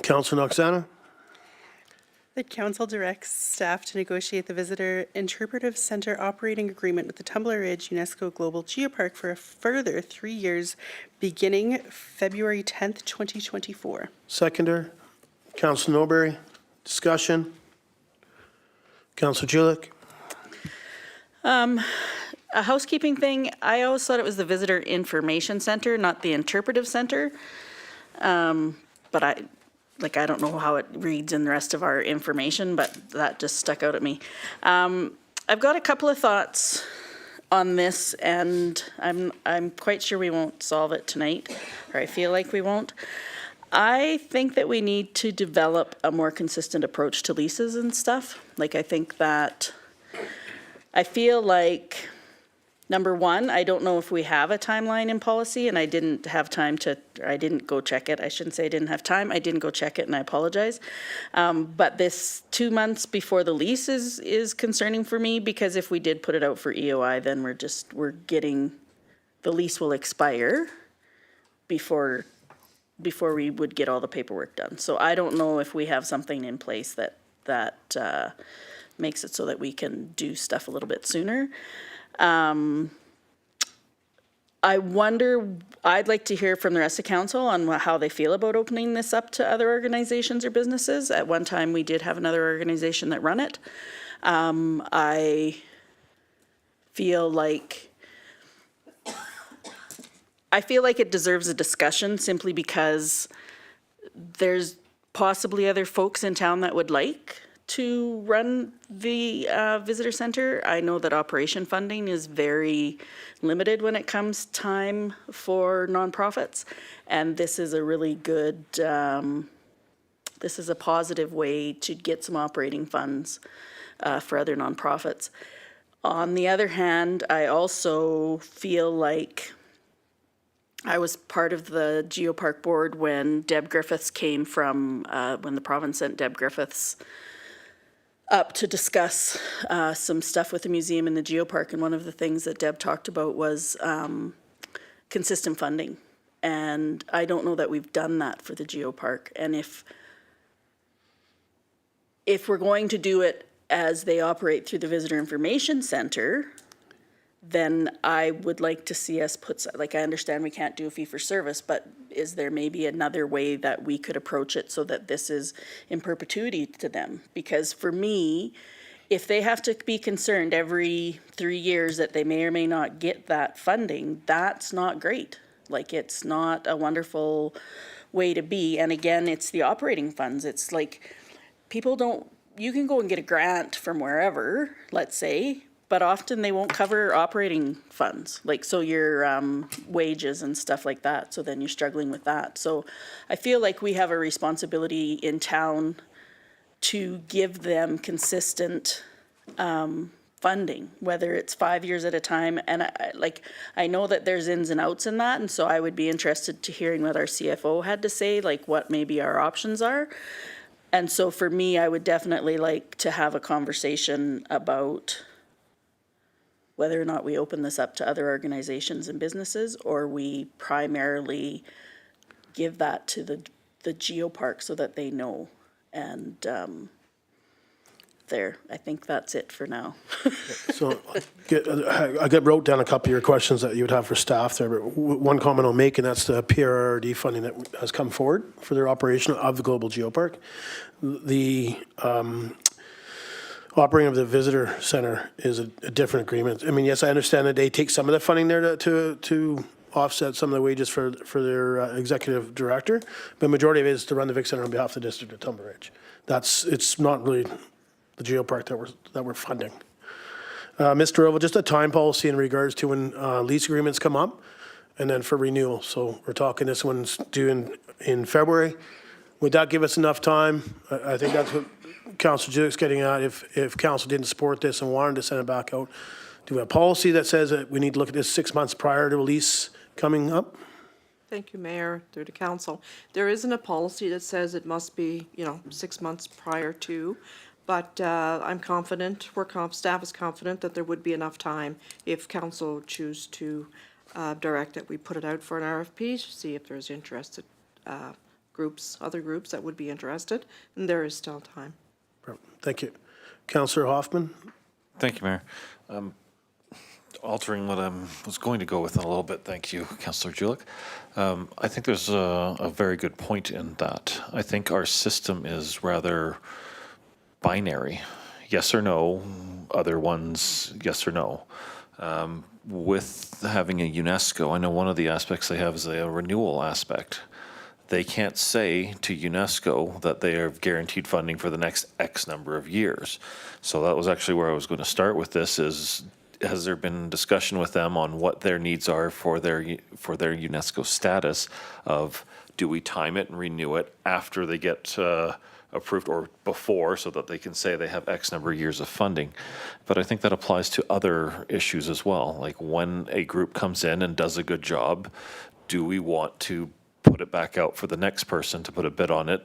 Councilor Noxana? The council directs staff to negotiate the Visitor Interpretive Center Operating Agreement with the Tumbler Ridge UNESCO Global GEOPARK for a further 3 years, beginning February 10th, 2024. Seconder? Councilor Norbury? Discussion? Councilor Juliak? A housekeeping thing, I always thought it was the Visitor Information Center, not the Interpretive Center. But I don't know how it reads in the rest of our information, but that just stuck out at me. I've got a couple of thoughts on this, and I'm quite sure we won't solve it tonight, or I feel like we won't. I think that we need to develop a more consistent approach to leases and stuff. Like, I think that, I feel like, number one, I don't know if we have a timeline in policy, and I didn't have time to, or I didn't go check it. I shouldn't say I didn't have time. I didn't go check it, and I apologize. But this 2 months before the lease is concerning for me, because if we did put it out for EOI, then we're getting, the lease will expire before we would get all the paperwork done. So I don't know if we have something in place that makes it so that we can do stuff a little bit sooner. I wonder, I'd like to hear from the rest of council on how they feel about opening this up to other organizations or businesses. At one time, we did have another organization that run it. I feel like it deserves a discussion simply because there's possibly other folks in town that would like to run the visitor center. I know that operation funding is very limited when it comes time for nonprofits, and this is a really good, this is a positive way to get some operating funds for other nonprofits. On the other hand, I also feel like I was part of the GeoPark board when Deb Griffiths came from, when the province sent Deb Griffiths up to discuss some stuff with the museum and the GeoPark, and one of the things that Deb talked about was consistent funding. And I don't know that we've done that for the GeoPark. And if we're going to do it as they operate through the Visitor Information Center, then I would like to see us put, like, I understand we can't do a fee for service, but is there maybe another way that we could approach it so that this is in perpetuity to them? Because for me, if they have to be concerned every 3 years that they may or may not get that funding, that's not great. Like, it's not a wonderful way to be. And again, it's the operating funds. It's like, people don't, you can go and get a grant from wherever, let's say, but often they won't cover operating funds, like, so your wages and stuff like that. So then you're struggling with that. So I feel like we have a responsibility in town to give them consistent funding, whether it's 5 years at a time. And I know that there's ins and outs in that, and so I would be interested to hearing what our CFO had to say, like what maybe our options are. And so for me, I would definitely like to have a conversation about whether or not we open this up to other organizations and businesses, or we primarily give that to the GEOPARK so that they know. And I think that's it for now. So I wrote down a couple of your questions that you would have for staff there, but one comment I'll make, and that's the PRRD funding that has come forward for their operation of the Global GeoPark. The operating of the visitor center is a different agreement. I mean, yes, I understand that they take some of the funding there to offset some of the wages for their executive director, but majority of it is to run the Vic Center on behalf of the District of Tumbler Ridge. It's not really the GeoPark that we're funding. Mr. Oval, just a time policy in regards to when lease agreements come up and then for renewal. So we're talking this one's due in February. Would that give us enough time? I think that's what Councillor Julian's getting at. If council didn't support this and wanted to send it back out, do we have a policy that says that we need to look at this 6 months prior to a lease coming up? Thank you, Mayor, through to council. There isn't a policy that says it must be, 6 months prior to, but I'm confident, staff is confident that there would be enough time if council choose to direct that we put it out for an RFP to see if there's interested other groups that would be interested, and there is still time. Thank you. Councillor Hoffman? Thank you, Mayor. Altering what I was going to go with in a little bit, thank you, Councillor Julian. I think there's a very good point in that. I think our system is rather binary, yes or no, other ones, yes or no. With having a UNESCO, I know one of the aspects they have is a renewal aspect. They can't say to UNESCO that they are guaranteed funding for the next X number of years. So that was actually where I was going to start with this is, has there been discussion with them on what their needs are for their UNESCO status of, do we time it and renew it after they get approved or before, so that they can say they have X number of years of funding? But I think that applies to other issues as well. Like when a group comes in and does a good job, do we want to put it back out for the next person to put a bid on it,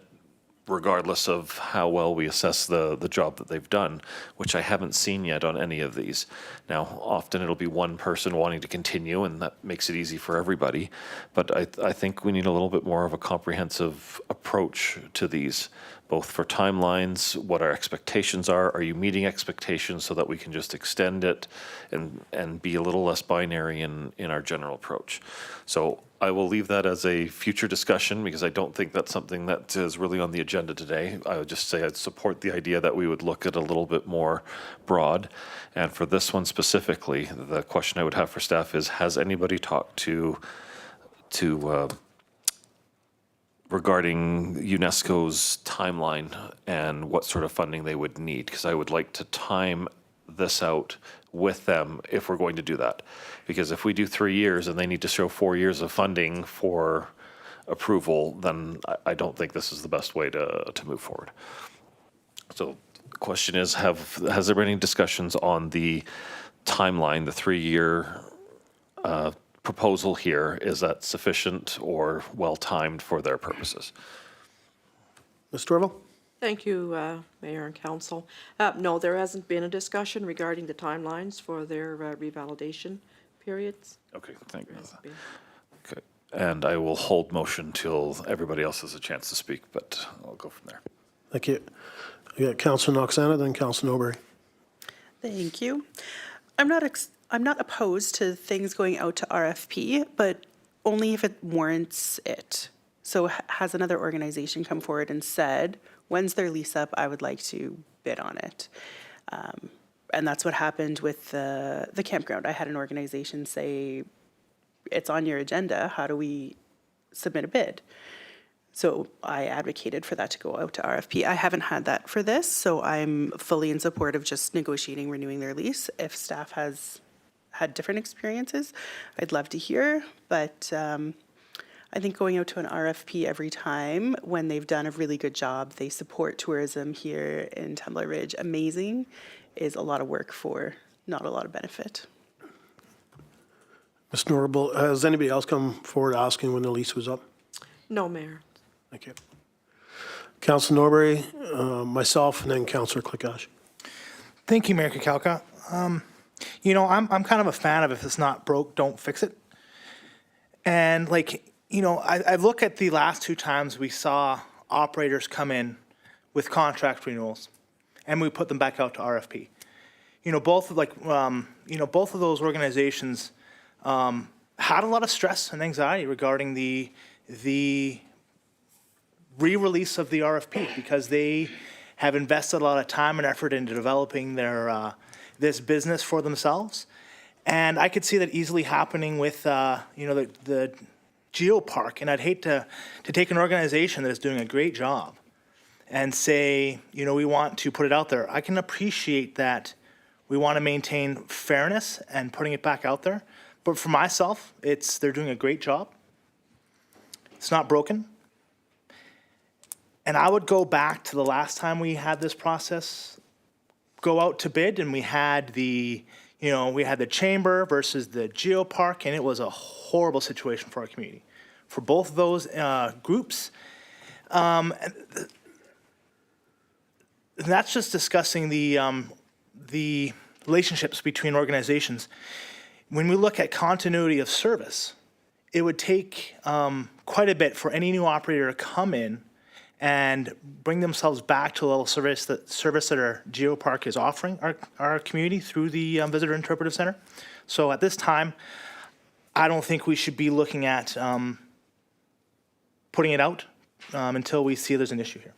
regardless of how well we assess the job that they've done, which I haven't seen yet on any of these. Now, often it'll be one person wanting to continue, and that makes it easy for everybody. But I think we need a little bit more of a comprehensive approach to these, both for timelines, what our expectations are you meeting expectations so that we can just extend it and be a little less binary in our general approach. So I will leave that as a future discussion because I don't think that's something that is really on the agenda today. I would just say I'd support the idea that we would look at a little bit more broad. And for this one specifically, the question I would have for staff is, has anybody talked to regarding UNESCO's timeline and what sort of funding they would need? Because I would like to time this out with them if we're going to do that. Because if we do 3 years and they need to show 4 years of funding for approval, then I don't think this is the best way to move forward. So the question is, has there been any discussions on the timeline, the 3-year proposal here? Is that sufficient or well-timed for their purposes? Ms. Dorval? Thank you, Mayor and Council. No, there hasn't been a discussion regarding the timelines for their revalidation periods. Okay, thank you. Okay, and I will hold motion till everybody else has a chance to speak, but I'll go from there. Thank you. We got Councillor Noxana, then Councillor Norbury. Thank you. I'm not opposed to things going out to RFP, but only if it warrants it. So has another organization come forward and said, when's their lease up? I would like to bid on it. And that's what happened with the campground. I had an organization say, it's on your agenda, how do we submit a bid? So I advocated for that to go out to RFP. I haven't had that for this, so I'm fully in support of just negotiating, renewing their lease. If staff has had different experiences, I'd love to hear, but I think going out to an RFP every time when they've done a really good job, they support tourism here in Tumbler Ridge, amazing, is a lot of work for not a lot of benefit. Ms. Norable, has anybody else come forward asking when the lease was up? No, Mayor. Thank you. Councilor Norbury, myself, and then Councilor Klikash. Thank you, Mayor Kakalka. You know, I'm kind of a fan of if it's not broke, don't fix it. And like, you know, I look at the last 2 times we saw operators come in with contract renewals and we put them back out to RFP. You know, both of those organizations had a lot of stress and anxiety regarding the re-release of the RFP because they have invested a lot of time and effort into developing their this business for themselves. And I could see that easily happening with you know, the GEOPARK. And I'd hate to take an organization that is doing a great job and say, you know, we want to put it out there. I can appreciate that we want to maintain fairness and putting it back out there. But for myself, they're doing a great job. It's not broken. And I would go back to the last time we had this process go out to bid, and we had the chamber versus the GEOPARK, and it was a horrible situation for our community. For both of those groups, and that's just discussing the relationships between organizations. When we look at continuity of service, it would take quite a bit for any new operator to come in and bring themselves back to a level of service that our GEOPARK is offering our community through the Visitor Interpretive Center. So at this time, I don't think we should be looking at putting it out until we see there's an issue here.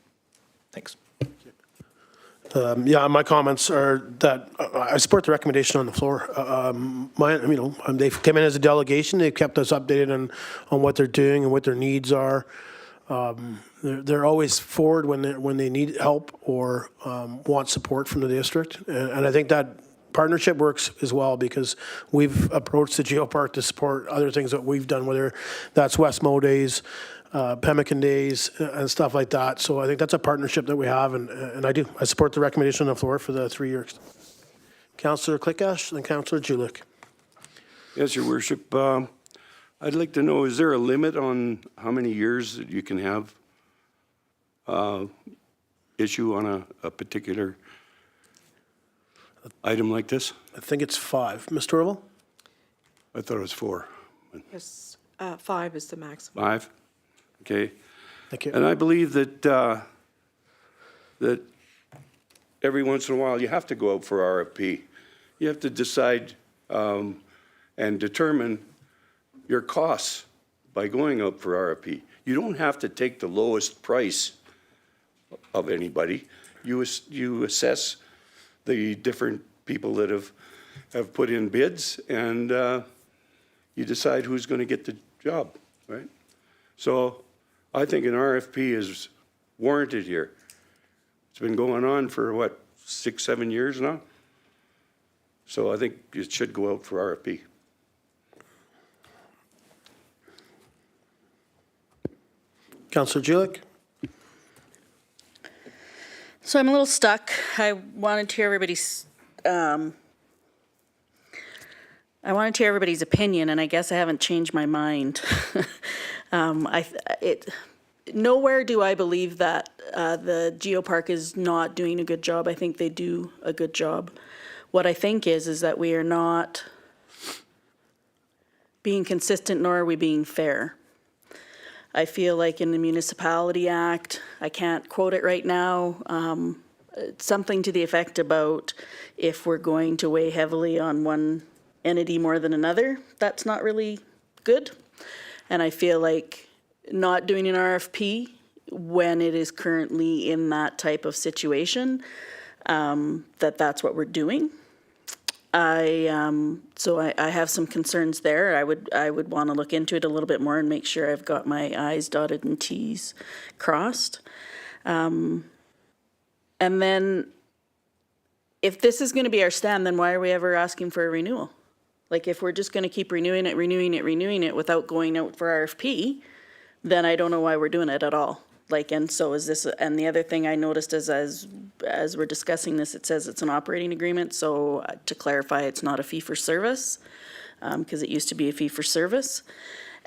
Thanks. Yeah, my comments are that I support the recommendation on the floor. They've come in as a delegation. They've kept us updated on what they're doing and what their needs are. They're always forward when they need help or want support from the district. And I think that partnership works as well because we've approached the GEOPARK to support other things that we've done, whether that's Westmo Days, Pemmican Days, and stuff like that. So I think that's a partnership that we have, and I support the recommendation on the floor for the 3 years. Councillor Klikash and Councillor Julian. Yes, Your Worship. I'd like to know, is there a limit on how many years that you can have issue on a particular item like this? I think it's 5. Mr. Orville? I thought it was 4. Yes, 5 is the maximum. 5? Okay. Thank you. And I believe that that every once in a while you have to go out for RFP. You have to decide and determine your costs by going out for RFP. You don't have to take the lowest price of anybody. You assess the different people that have put in bids, and you decide who's going to get the job, right? So I think an RFP is warranted here. It's been going on for, 6, 7 years now? So I think it should go out for RFP. Councillor Julian? So I'm a little stuck. I wanted to hear everybody's opinion, and I guess I haven't changed my mind. Nowhere do I believe that the GEOPARK is not doing a good job. I think they do a good job. What I think is that we are not being consistent, nor are we being fair. I feel like in the Municipality Act, I can't quote it right now, something to the effect about if we're going to weigh heavily on one entity more than another, that's not really good. And I feel like not doing an RFP when it is currently in that type of situation that's what we're doing. So I have some concerns there. I would want to look into it a little bit more and make sure I've got my I's dotted and T's crossed. And then if this is going to be our stand, then why are we ever asking for a renewal? Like, if we're just going to keep renewing it without going out for RFP, then I don't know why we're doing it at all. Like, and so is this, and the other thing I noticed is as we're discussing this, it says it's an operating agreement. So to clarify, it's not a fee for service, because it used to be a fee for service.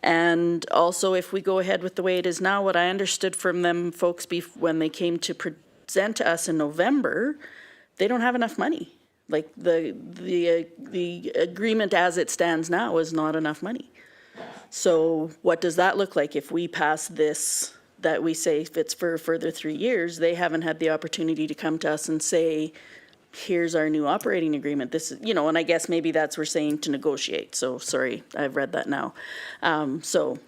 And also, if we go ahead with the way it is now, what I understood from them folks when they came to present to us in November, they don't have enough money. Like, the agreement as it stands now is not enough money. So what does that look like if we pass this, that we say if it's for a further 3 years? They haven't had the opportunity to come to us and say, here's our new operating agreement. This is, and I guess maybe that's we're saying to negotiate. So sorry, I've read that now. So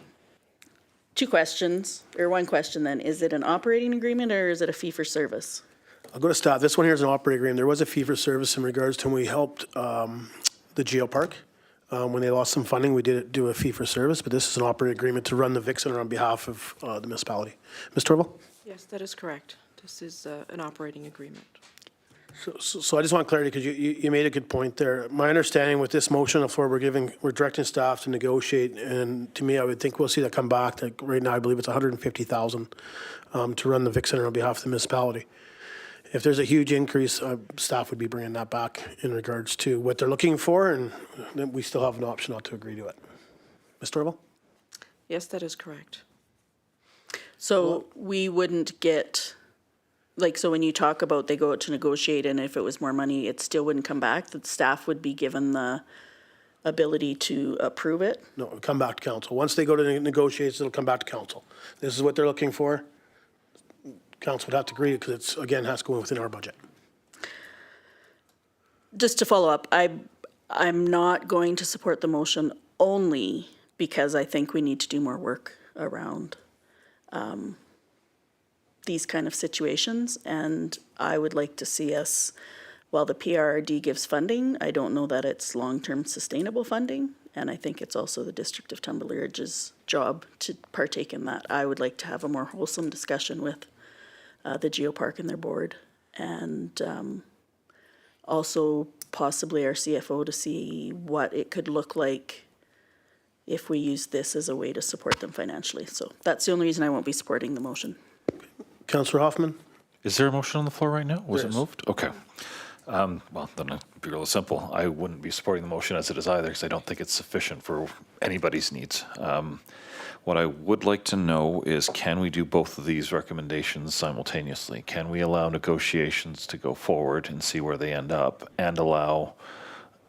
two questions, or one question then. Is it an operating agreement or is it a fee for service? I'll go to staff. This one here is an operating agreement. There was a fee for service in regards to when we helped the GeoPark. When they lost some funding, we did do a fee for service, but this is an operating agreement to run the Vic Center on behalf of the municipality. Ms. Torval? Yes, that is correct. This is an operating agreement. So I just want clarity, because you made a good point there. My understanding with this motion on the floor, we're directing staff to negotiate, and to me, I would think we'll see that come back. Like right now, I believe it's $150,000 to run the Vic Center on behalf of the municipality. If there's a huge increase, staff would be bringing that back in regards to what they're looking for, and then we still have an option not to agree to it. Ms. Torval? Yes, that is correct. So we wouldn't get, like, so when you talk about they go out to negotiate, and if it was more money, it still wouldn't come back, the staff would be given the ability to approve it? No, it'll come back to council. Once they go to negotiations, it'll come back to council. This is what they're looking for. Council would have to agree, because it's, again, has to go within our budget. Just to follow up, I'm not going to support the motion only because I think we need to do more work around these kind of situations. And I would like to see us, while the PRRD gives funding, I don't know that it's long-term sustainable funding. And I think it's also the District of Tumbler Ridge's job to partake in that. I would like to have a more wholesome discussion with the GeoPark and their board, and also possibly our CFO to see what it could look like if we use this as a way to support them financially. So that's the only reason I won't be supporting the motion. Councillor Hoffman? Is there a motion on the floor right now? Was There it is. moved? Okay. Well, then it'd be real simple. I wouldn't be supporting the motion as it is either, because I don't think it's sufficient for anybody's needs. What I would like to know is, can we do both of these recommendations simultaneously? Can we allow negotiations to go forward and see where they end up, and allow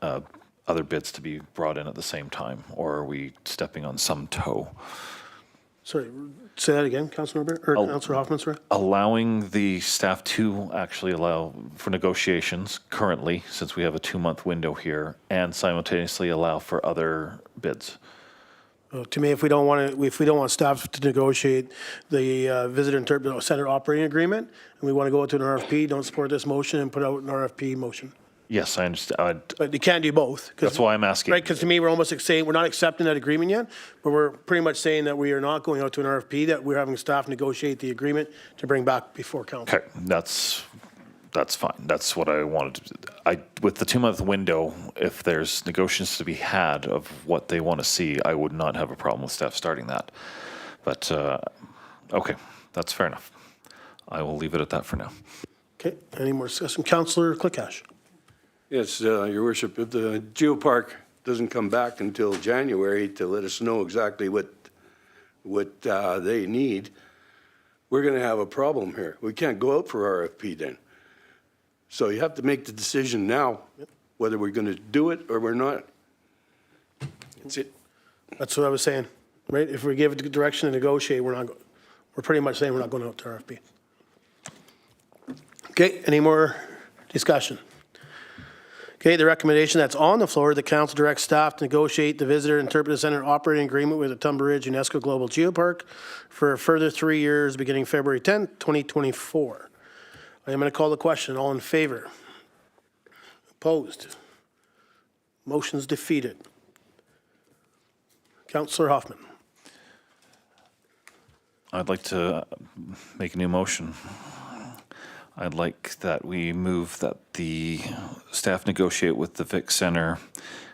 other bids to be brought in at the same time? Or are we stepping on some toe? Sorry, say that again, Councillor Councillor Hoffman, sorry? Allowing the staff to actually allow for negotiations currently, since we have a 2-month window here, and simultaneously allow for other bids. To me, if we don't want staff to negotiate the visitor interpreter center operating agreement, and we want to go into an RFP, don't support this motion and put out an RFP motion. Yes, I understand. But you can't do both. That's why I'm asking. Right, because to me, we're almost saying, we're not accepting that agreement yet, but we're pretty much saying that we are not going out to an RFP, that we're having staff negotiate the agreement to bring back before council. Okay, that's fine. That's what I wanted to do. With the 2-month window, if there's negotiations to be had of what they want to see, I would not have a problem with staff starting that. But, okay, that's fair enough. I will leave it at that for now. Okay, any more discussion? Councillor Clickash. Yes, Your Worship, if the GeoPark doesn't come back until January to let us know exactly what they need, we're going to have a problem here. We can't go out for RFP then. So you have to make the decision now, whether we're going to do it or we're not. That's it. That's what I was saying, right? If we give it the direction to negotiate, we're pretty much saying we're not going out to RFP. Okay, any more discussion? Okay, the recommendation that's on the floor, the council directs staff to negotiate the Visitor Interpretive Center operating agreement with the Tumbler Ridge UNESCO Global GeoPark for a further 3 years beginning February 10th, 2024. I am going to call the question. All in favor? Opposed? Motion's defeated. Councillor Hoffman. I'd like to make a new motion. I'd like that we move that the staff negotiate with the Vic Center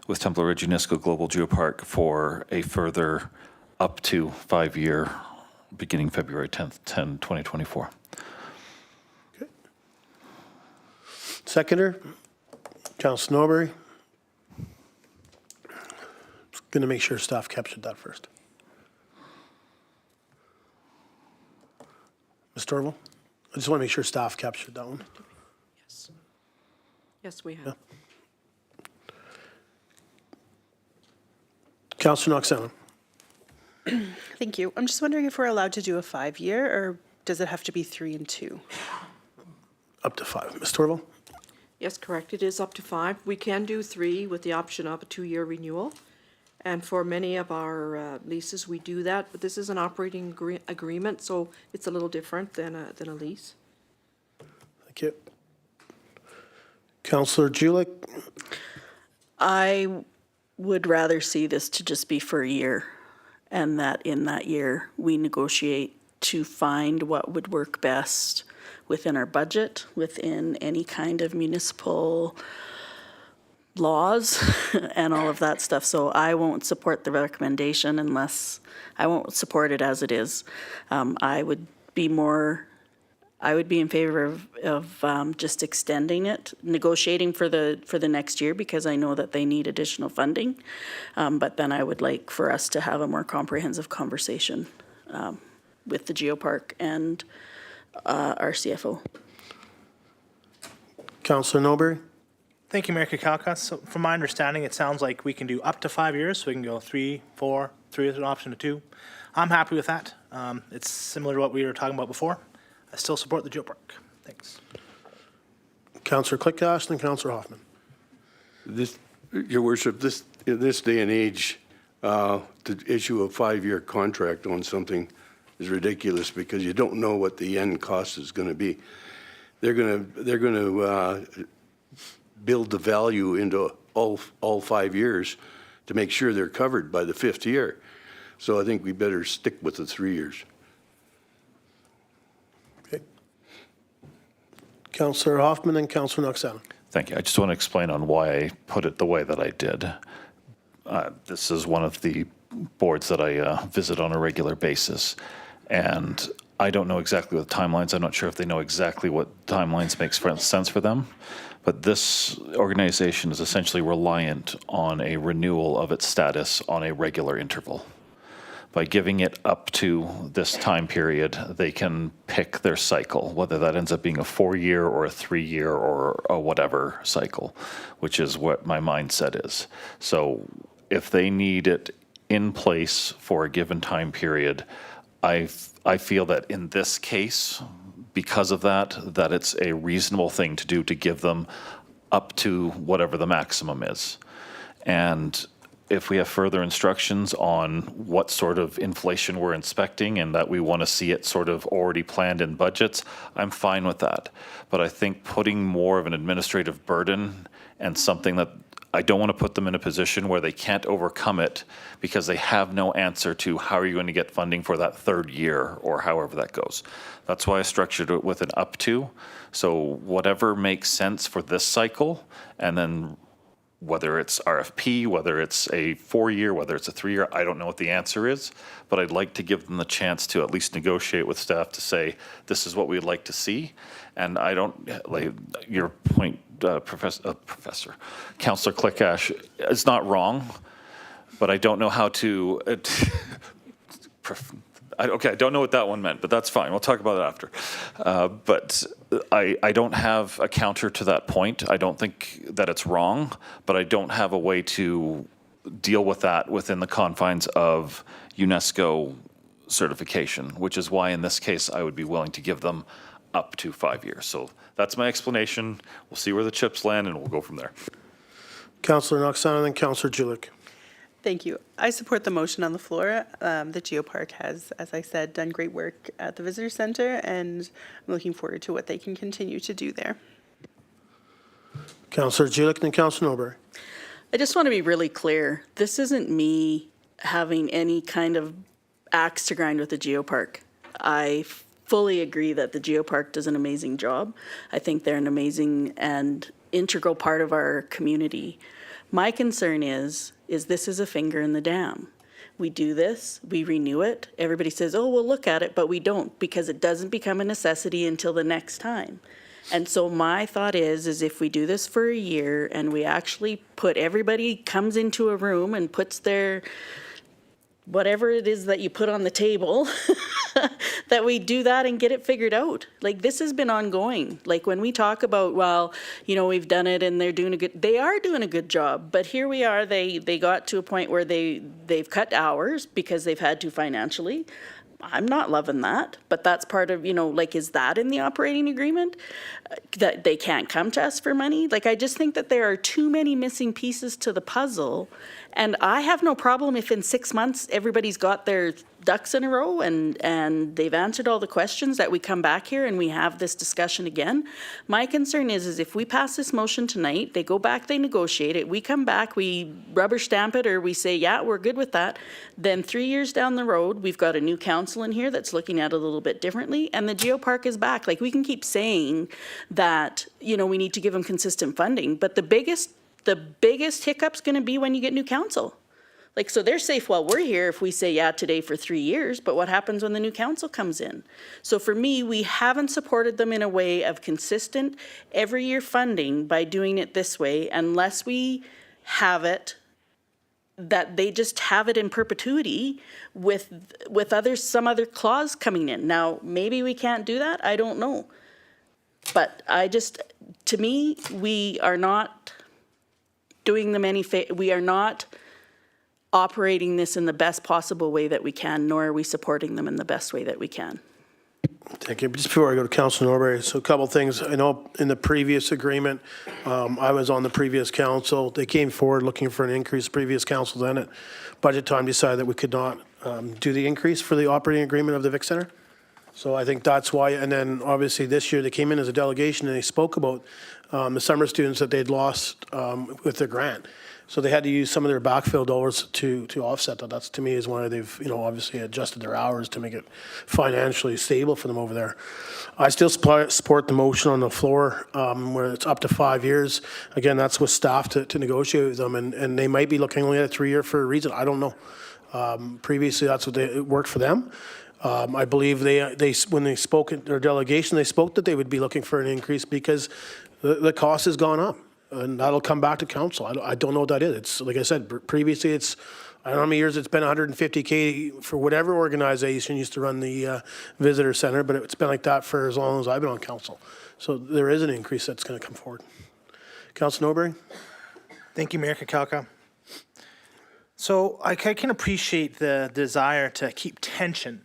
with Tumbler Ridge UNESCO Global Geopark for a further up to 5-year, beginning February 10th, 2024. Okay. Seconder, Councillor Norbury. Just going to make sure staff captured that first. Ms. Torval? I just want to make sure staff captured that one. Yes. Yes, we have. Councillor Knox-Allen. Thank you. I'm just wondering if we're allowed to do a 5-year, or does it have to be 3 and 2? Up to 5. Ms. Torval? Yes, correct. It is up to 5. We can do 3 with the option of a 2-year renewal. And for many of our leases, we do that, but this is an operating agreement, so it's a little different than a lease. Thank you. Councillor Julick. I would rather see this to just be for a year, and that in that year, we negotiate to find what would work best within our budget, within any kind of municipal laws and all of that stuff. So I won't support the recommendation I won't support it as it is. I would be in favor of just extending it, negotiating for the next year, because I know that they need additional funding. But then I would like for us to have a more comprehensive conversation with the GEOPARK and our CFO. Councillor Norbury. Thank you, Mayor Kakalka. So from my understanding, it sounds like we can do up to 5 years, so we can go 3, 4, 3 is an option to 2. I'm happy with that. It's similar to what we were talking about before. I still support the GEOPARK. Thanks. Councillor Clickash and Councillor Hoffman. Your Worship, in this day and age, to issue a 5-year contract on something is ridiculous, because you don't know what the end cost is going to be. They're going to build the value into all 5 years to make sure they're covered by the 5th year. So I think we better stick with the 3 years. Okay. Councillor Hoffman and Councillor Knox-Allen. Thank you. I just want to explain on why I put it the way that I did. This is one of the boards that I visit on a regular basis, and I don't know exactly what timelines. I'm not sure if they know exactly what timelines makes sense for them, but this organization is essentially reliant on a renewal of its status on a regular interval. By giving it up to this time period, they can pick their cycle, whether that ends up being a 4-year or a 3-year or a whatever cycle, which is what my mindset is. So if they need it in place for a given time period, I feel that in this case, because of that it's a reasonable thing to do to give them up to whatever the maximum is. And if we have further instructions on what sort of inflation we're inspecting and that we want to see it sort of already planned in budgets, I'm fine with that. But I think putting more of an administrative burden and something that I don't want to put them in a position where they can't overcome it because they have no answer to how are you going to get funding for that 3rd year or however that goes. That's why I structured it with an up to. So whatever makes sense for this cycle, and then whether it's RFP, whether it's a 4-year, whether it's a 3-year, I don't know what the answer is, but I'd like to give them the chance to at least negotiate with staff to say, this is what we'd like to see. And I don't, like your point, Councillor Clickash, it's not wrong, but I don't know how to, I don't know what that one meant, but that's fine. We'll talk about it after. But I don't have a counter to that point. I don't think that it's wrong, but I don't have a way to deal with that within the confines of UNESCO certification, which is why in this case I would be willing to give them up to 5 years. So that's my explanation. We'll see where the chips land and we'll go from there. Councillor Knox-Allen and Councillor Julick. Thank you. I support the motion on the floor. The GeoPark has, as I said, done great work at the Visitor Center, and I'm looking forward to what they can continue to do there. Councillor Julian and Councillor Norbury. I just want to be really clear. This isn't me having any kind of axe to grind with the GeoPark. I fully agree that the GeoPark does an amazing job. I think they're an amazing and integral part of our community. My concern is this is a finger in the dam. We do this, we renew it. Everybody says, oh, we'll look at it, but we don't, because it doesn't become a necessity until the next time. And so my thought is if we do this for a year and we actually put, everybody comes into a room and puts their, whatever it is that you put on the table, that we do that and get it figured out. Like, this has been ongoing. Like, when we talk about, well, you know, we've done it and they are doing a good job. But here we are, they got to a point where they've cut hours because they've had to financially. I'm not loving that, but that's part of, you know, like, is that in the operating agreement? That they can't come to us for money? Like, I just think that there are too many missing pieces to the puzzle. And I have no problem if in 6 months everybody's got their ducks in a row and they've answered all the questions, that we come back here and we have this discussion again. My concern is if we pass this motion tonight, they go back, they negotiate it, we come back, we rubber stamp it, or we say, yeah, we're good with that. Then 3 years down the road, we've got a new council in here that's looking at it a little bit differently, and the GeoPark is back. Like, we can keep saying that, you know, we need to give them consistent funding, but the biggest hiccup's going to be when you get new council. Like, so they're safe while we're here if we say, yeah, today for 3 years, but what happens when the new council comes in? So for me, we haven't supported them in a way of consistent every year funding by doing it this way, unless we have that they just have it in perpetuity with some other clause coming in. Now, maybe we can't do that, I don't know. But to me, we are not doing them we are not operating this in the best possible way that we can, nor are we supporting them in the best way that we can. Thank you. Just before I go to Councilor Norbury, so a couple of things. I know in the previous agreement, I was on the previous council. They came forward looking for an increase. Previous council then at budget time decided that we could not do the increase for the operating agreement of the Vic Center. So I think that's why. And then obviously this year they came in as a delegation and they spoke about the summer students that they'd lost with their grant. So they had to use some of their backfill dollars to offset that. That's, to me, is why they've, you know, obviously adjusted their hours to make it financially stable for them over there. I still support the motion on the floor where it's up to 5 years. Again, that's with staff to negotiate with them, and they might be looking only at a 3 year for a reason. I don't know. Previously, that's what it worked for them. I believe they when they spoke at their delegation, they spoke that they would be looking for an increase because the cost has gone up. And that'll come back to council. I don't know what that is. It's, like I said, previously it's, I don't know how many years it's been, $150K for whatever organization used to run the visitor center, but it's been like that for as long as I've been on council. So there is an increase that's going to come forward. Councilor Norbury? Thank you, Mayor Kakalka. So I can appreciate the desire to keep tension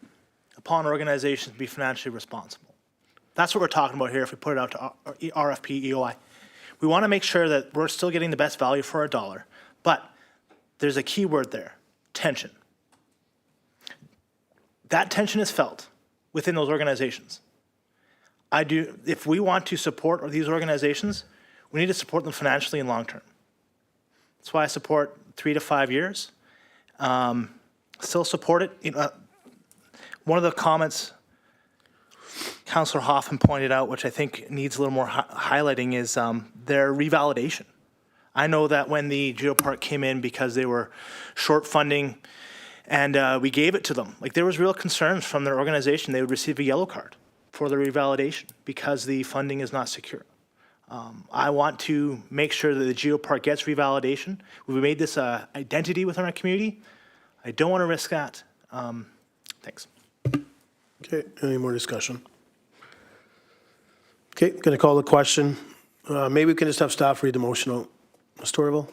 upon organizations to be financially responsible. That's what we're talking about here if we put it out to RFP, EOI. We want to make sure that we're still getting the best value for our dollar, but there's a key word there, tension. That tension is felt within those organizations. If we want to support these organizations, we need to support them financially and long-term. That's why I support 3 to 5 years. Still support it. You know, one of the comments Councillor Hoffman pointed out, which I think needs a little more highlighting, is their revalidation. I know that when the GeoPark came in because they were short funding and we gave it to them, like, there was real concerns from their organization they would receive a yellow card for the revalidation because the funding is not secure. I want to make sure that the GeoPark gets revalidation. We've made this an identity within our community. I don't want to risk that. Thanks. Okay, any more discussion? Okay, going to call the question. Maybe we can just have staff read the motion out. Ms. Torval?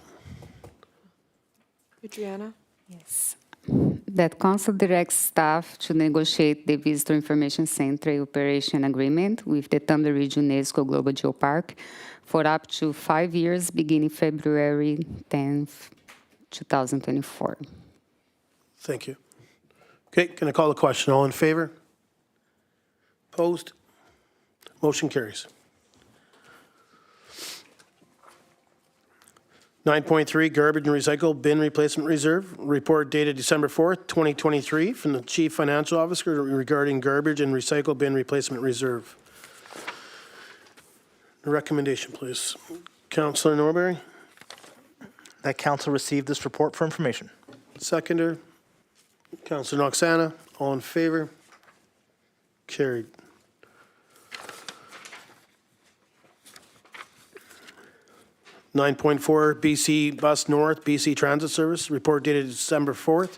Adriana? Yes. That council directs staff to negotiate the Visitor Information Center operation agreement with the Tumbler Ridge UNESCO Global GeoPark for up to 5 years, beginning February 10th, 2024. Thank you. Okay, can I call the question? All in favor? Opposed? Motion carries. 9.3, Garbage and Recycle Bin Replacement Reserve. Report dated December 4th, 2023, from the Chief Financial Officer regarding Garbage and Recycle Bin Replacement Reserve. Recommendation, please. Councillor Norbury, That council received this report for information. seconder. Councillor Noxana, all in favor? Carried. Nine point four, BC Bus North, BC Transit Service, report dated December 4th,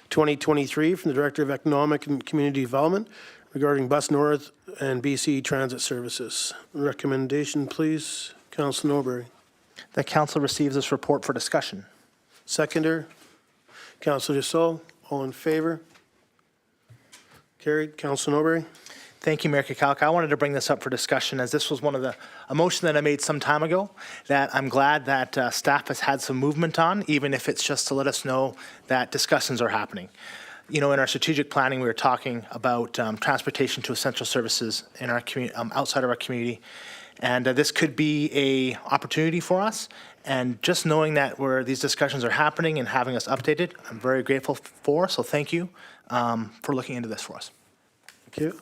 2023, from the Director of Economic and Community Development regarding Bus North and BC Transit Services. Recommendation, please. Councillor Norbury. That council receives this report for discussion. Seconder. Councillor Dussault, all in favor? Carried. Councillor Norbury. Thank you, Mayor Kakalka. I wanted to bring this up for discussion as this was a motion that I made some time ago that I'm glad that staff has had some movement on, even if it's just to let us know that discussions are happening. You know, in our strategic planning, we were talking about transportation to essential services in our community, outside of our community. And this could be a opportunity for us. And just knowing that these discussions are happening and having us updated, I'm very grateful for. So thank you for looking into this for us. Thank you.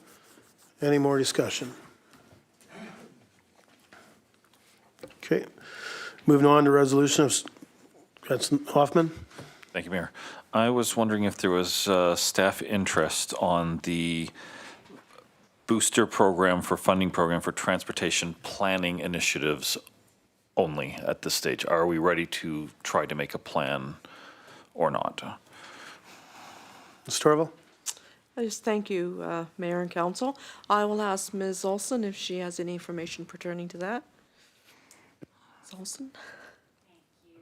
Any more discussion? Okay. Moving on to resolution of, that's Hoffman. Thank you, Mayor. I was wondering if there was staff interest on the booster program for funding program for transportation planning initiatives only at this stage. Are we ready to try to make a plan or not? Ms. Torval? I just thank you, Mayor and Council. I will ask Ms. Olson if she has any information pertaining to that. Ms. Olson?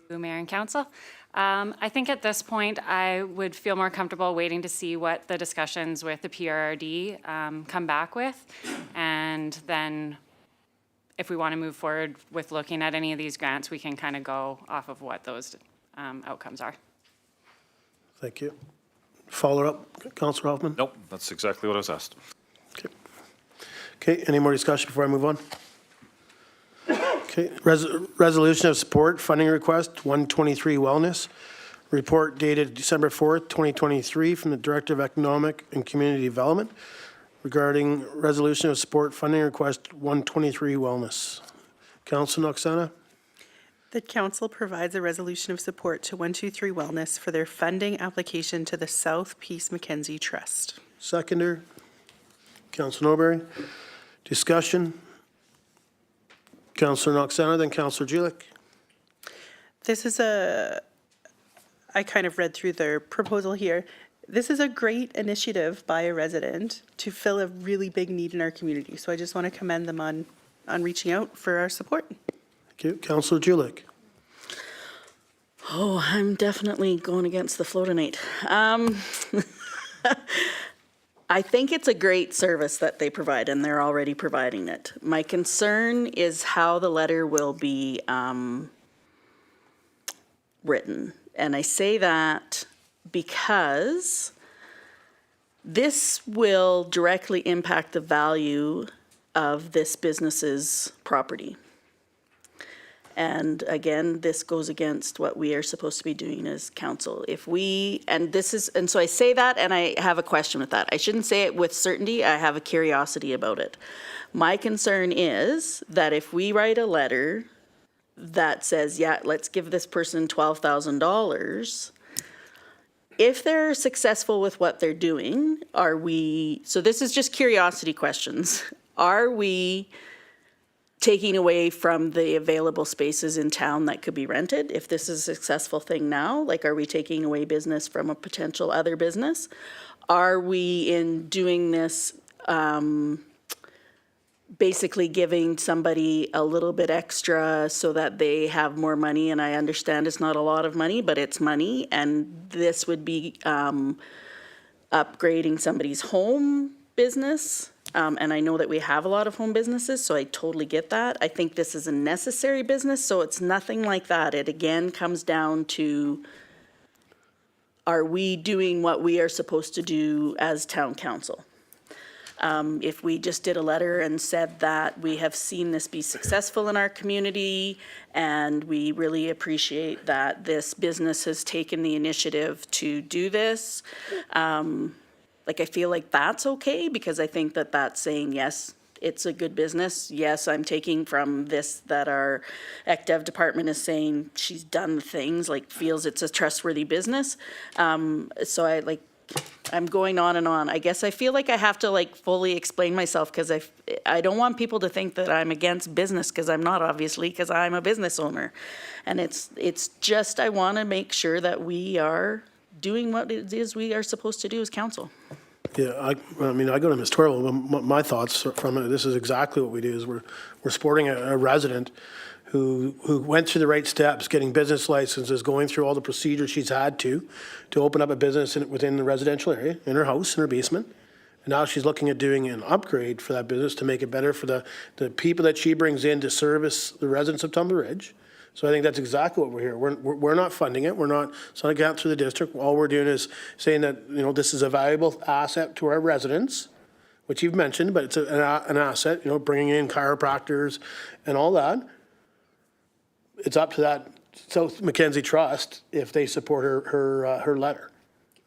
Mayor and Council. I think at this point, I would feel more comfortable waiting to see what the discussions with the PRRD come back with. And then if we want to move forward with looking at any of these grants, we can kind of go off of what those outcomes are. Thank you. Follow up, Councillor Hoffman? Nope, that's exactly what I was asked. Okay. Okay, any more discussion before I move on? Okay, resolution of support funding request 123 Wellness. Report dated December 4th, 2023 from the Director of Economic and Community Development regarding resolution of support funding request 123 Wellness. Councillor Noxana? The council provides a resolution of support to 123 Wellness for their funding application to the South Peace Mackenzie Trust. Seconder. Councillor Norbury. Discussion. Councillor Noxana, then Councillor Julian. This is I kind of read through their proposal here. This is a great initiative by a resident to fill a really big need in our community. So I just want to commend them on reaching out for our support. Thank you. Councillor Julian. Oh, I'm definitely going against the flow tonight. I think it's a great service that they provide, and they're already providing it. My concern is how the letter will be written. And I say that because this will directly impact the value of this business's property. And again, this goes against what we are supposed to be doing as council. And so I say that, and I have a question with that. I shouldn't say it with certainty. I have a curiosity about it. My concern is that if we write a letter that says, yeah, let's give this person $12,000, if they're successful with what they're doing, so this is just curiosity questions. Are we taking away from the available spaces in town that could be rented? If this is a successful thing now, like, are we taking away business from a potential other business? Are we, in doing this, basically giving somebody a little bit extra so that they have more money? And I understand it's not a lot of money, but it's money, and this would be upgrading somebody's home business. And I know that we have a lot of home businesses, so I totally get that. I think this is a necessary business, so it's nothing like that. It again comes down to are we doing what we are supposed to do as town council? If we just did a letter and said that we have seen this be successful in our community and we really appreciate that this business has taken the initiative to do this, like I feel like that's okay, because I think that that's saying, yes, it's a good business. Yes, I'm taking from this that our ECDev department is saying she's done the things, like feels it's a trustworthy business. So I'm going on and on. I guess I feel like I have to like fully explain myself, because I don't want people to think that I'm against business, because I'm not, obviously, because I'm a business owner. And it's just, I want to make sure that we are doing what it is we are supposed to do as council. Yeah, I mean, I go to Ms. Twirl. My thoughts from it, this is exactly what we do, is we're supporting a resident who went through the right steps, getting business licenses, going through all the procedures she's had to open up a business within the residential area, in her house, in her basement. And now she's looking at doing an upgrade for that business to make it better for the people that she brings in to service the residents of Tumbler Ridge. So I think that's exactly what we're here. We're not funding it. It's not a gap through the district. All we're doing is saying that, you know, this is a valuable asset to our residents, which you've mentioned, but it's an asset, you know, bringing in chiropractors and all that. It's up to that South Mackenzie Trust if they support her letter.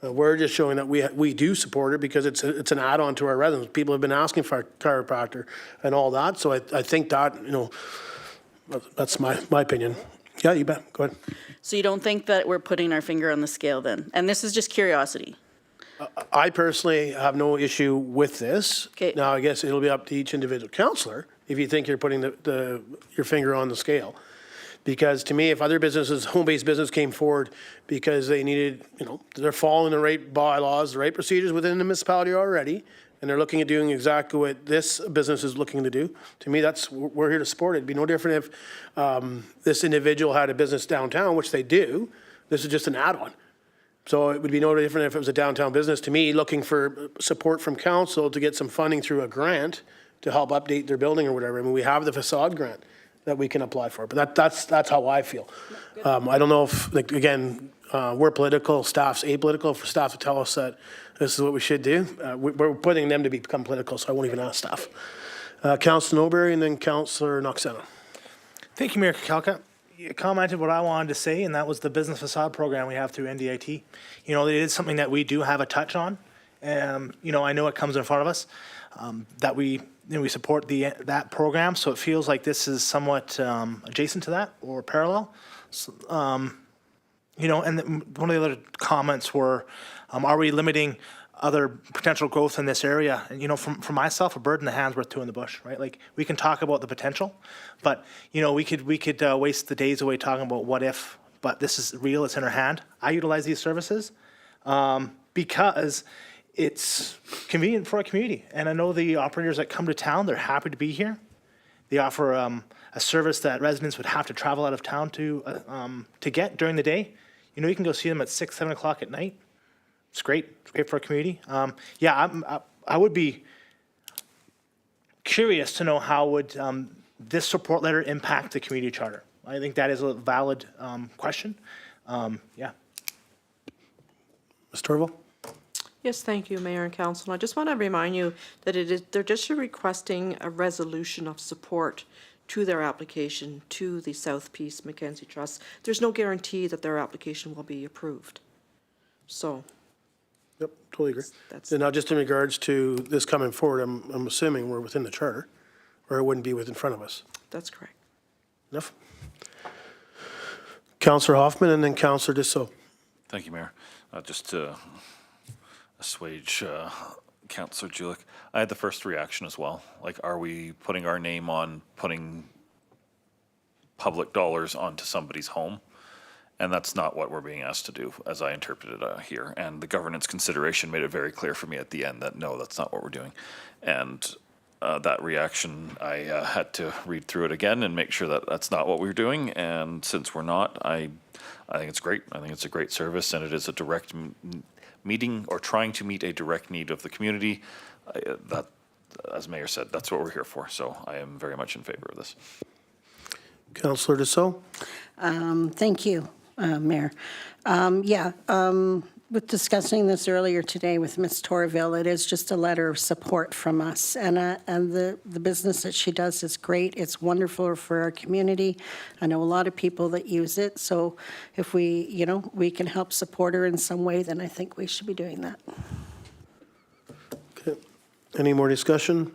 We're just showing that we do support it because it's an add-on to our residents. People have been asking for a chiropractor and all that. So I think that, you know, that's my opinion. Yeah, you bet. Go ahead. So you don't think that we're putting our finger on the scale then? And this is just curiosity. I personally have no issue with this. Okay. Now, I guess it'll be up to each individual councillor if you think you're putting your finger on the scale. Because to me, if other businesses, home-based business came forward because they needed, you know, they're following the right bylaws, the right procedures within the municipality already, and they're looking at doing exactly what this business is looking to do, to me, we're here to support it. It'd be no different if this individual had a business downtown, which they do. This is just an add-on. So it would be no different if it was a downtown business. To me, looking for support from council to get some funding through a grant to help update their building or whatever. I mean, we have the facade grant that we can apply for, but that's how I feel. I don't know if, like, again, we're political, staff's apolitical. For staff to tell us that this is what we should do, we're putting them to become political, so I won't even ask staff. Councillor Noberry and then Councillor Noxena. Thank you, Mayor Kakalka. You commented what I wanted to say, and that was the business facade program we have through NDIT. You know, it is something that we do have a touch on. You know, I know it comes in front of us, that we support that program, so it feels like this is somewhat adjacent to that or parallel. So, you know, and one of the other comments were, are we limiting other potential growth in this area? And, you know, for myself, a bird in the hand's worth two in the bush, right? Like, we can talk about the potential, but, you know, we could waste the days away talking about what if, but this is real, it's in our hand. I utilize these services because it's convenient for our community. And I know the operators that come to town, they're happy to be here. They offer a service that residents would have to travel out of town to get during the day. You know, you can go see them at 6, 7 o'clock at night. It's great. It's great for our community. Yeah, I would be curious to know how would this support letter impact the community charter. I think that is a valid question. Yeah. Ms. Torval? Yes, thank you, Mayor and Council. I just want to remind you that they're just requesting a resolution of support to their application to the South Peace Mackenzie Trust. There's no guarantee that their application will be approved. So. Yep, totally agree. And now, just in regards to this coming forward, I'm assuming we're within the charter, or it wouldn't be within front of us. That's correct. Enough? Councillor Hoffman and then Councillor Dussault. Thank you, Mayor. Just to assuage Councillor Julian, I had the first reaction as well. Like, are we putting our name on putting public dollars onto somebody's home? And that's not what we're being asked to do, as I interpreted here. And the governance consideration made it very clear for me at the end that no, that's not what we're doing. And that reaction, I had to read through it again and make sure that that's not what we're doing. And since we're not, I think it's great. I think it's a great service, and it is a direct meeting or trying to meet a direct need of the community. That, as Mayor said, that's what we're here for. So I am very much in favor of this. Councillor Dussault. Thank you, Mayor. with discussing this earlier today with Ms. Torville, it is just a letter of support from us. And the business that she does is great. It's wonderful for our community. I know a lot of people that use it. So if we can help support her in some way, then I think we should be doing that. Okay. Any more discussion?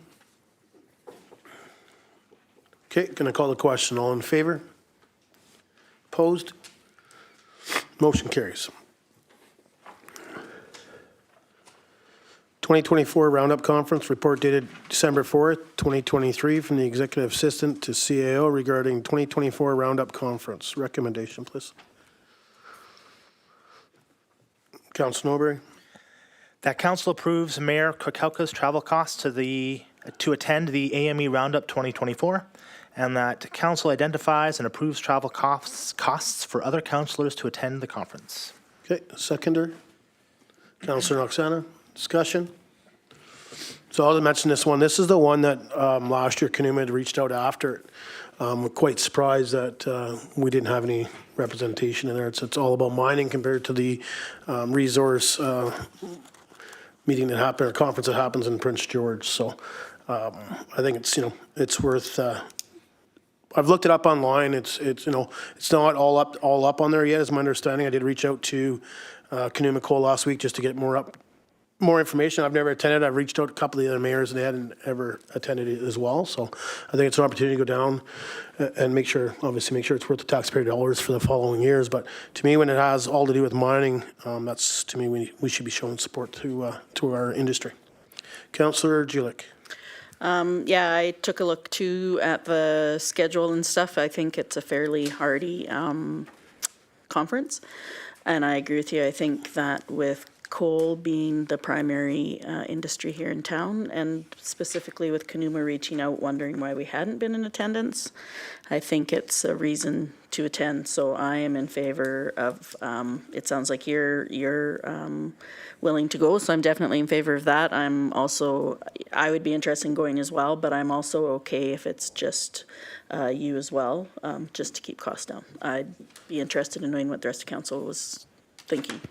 Okay, going to call the question. All in favor? Opposed? Motion carries. 2024 Roundup Conference report dated December 4th, 2023, from the Executive Assistant to CAO regarding 2024 Roundup Conference. Recommendation, please. Councilor Norbury. That council approves Mayor Kokelka's travel costs to attend the AME Roundup 2024, and that council identifies and approves travel costs for other councillors to attend the conference. Okay, seconder. Councilor Oksana. Discussion. So I'll mention this one. This is the one that last year Canuma had reached out after. We're quite surprised that we didn't have any representation in there. It's all about mining compared to the resource meeting that happened, or conference that happens in Prince George. So I think it's worth. I've looked it up online. It's not all up on there yet, is my understanding. I did reach out to Canuma Coal last week just to get more information. I've never attended. I've reached out to a couple of the other mayors and they hadn't ever attended it as well. So I think it's an opportunity to go down and make sure it's worth the taxpayer dollars for the following years. But to me, when it has all to do with mining, that's, to me, we should be showing support to our industry. Councillor Julian. Yeah, I took a look too at the schedule and stuff. I think it's a fairly hearty conference. And I agree with you. I think that with coal being the primary industry here in town, and specifically with Canuma reaching out wondering why we hadn't been in attendance, I think it's a reason to attend. So I am in favor of, it sounds like you're willing to go, so I'm definitely in favor of that. I would be interested in going as well, but I'm also okay if it's just you as well, just to keep costs down. I'd be interested in knowing what the rest of council was thinking.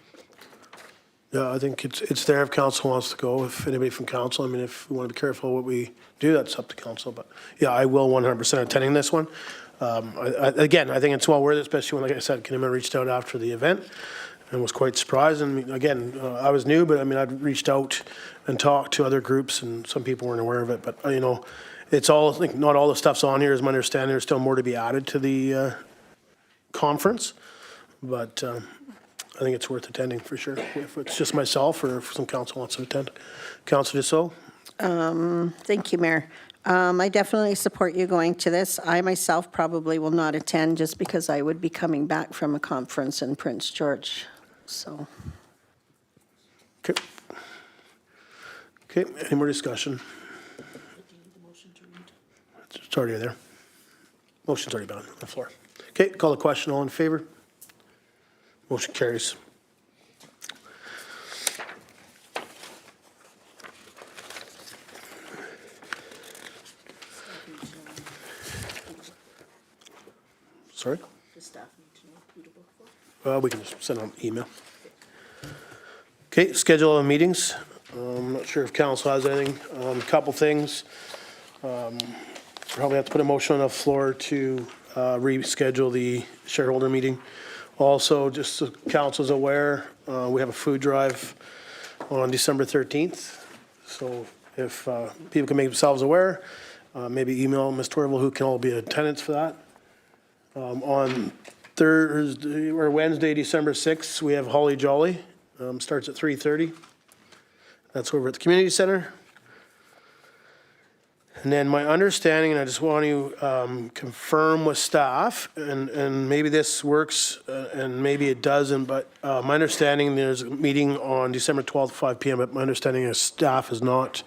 Yeah, I think it's there if council wants to go. If anybody from council, if we want to be careful what we do, that's up to council. But yeah, I will 100% attending this one. Again, I think it's well worth it, especially when, like I said, Canuma reached out after the event and was quite surprised. And again, I was new, but I'd reached out and talked to other groups, and some people weren't aware of it. But it's all, I think not all the stuff's on here, is my understanding. There's still more to be added to the conference, but I think it's worth attending for sure. If it's just myself or if some council wants to attend. Councilor Dussault. Thank you, Mayor. I definitely support you going to this. I myself probably will not attend just because I would be coming back from a conference in Prince George. So. Okay. Okay, any more discussion? It's already there. Motion's already been on the floor. Okay, call the question. All in favor? Motion carries. Sorry? The staff need to know who to vote for. Well, we can just send them an email. Okay, schedule of meetings. I'm not sure if council has anything. A couple things. Probably have to put a motion on the floor to reschedule the shareholder meeting. Also, just so council's aware, we have a food drive on December 13th. So if people can make themselves aware, maybe email Ms. Torville who can all be in attendance for that. On Thursday or Wednesday, December 6th, we have Holly Jolly. Starts at 3:30. That's over at the community center. And then my understanding, and I just want to confirm with staff, and maybe this works and maybe it doesn't, but my understanding there's a meeting on December 12th, 5 p.m., but my understanding is staff is not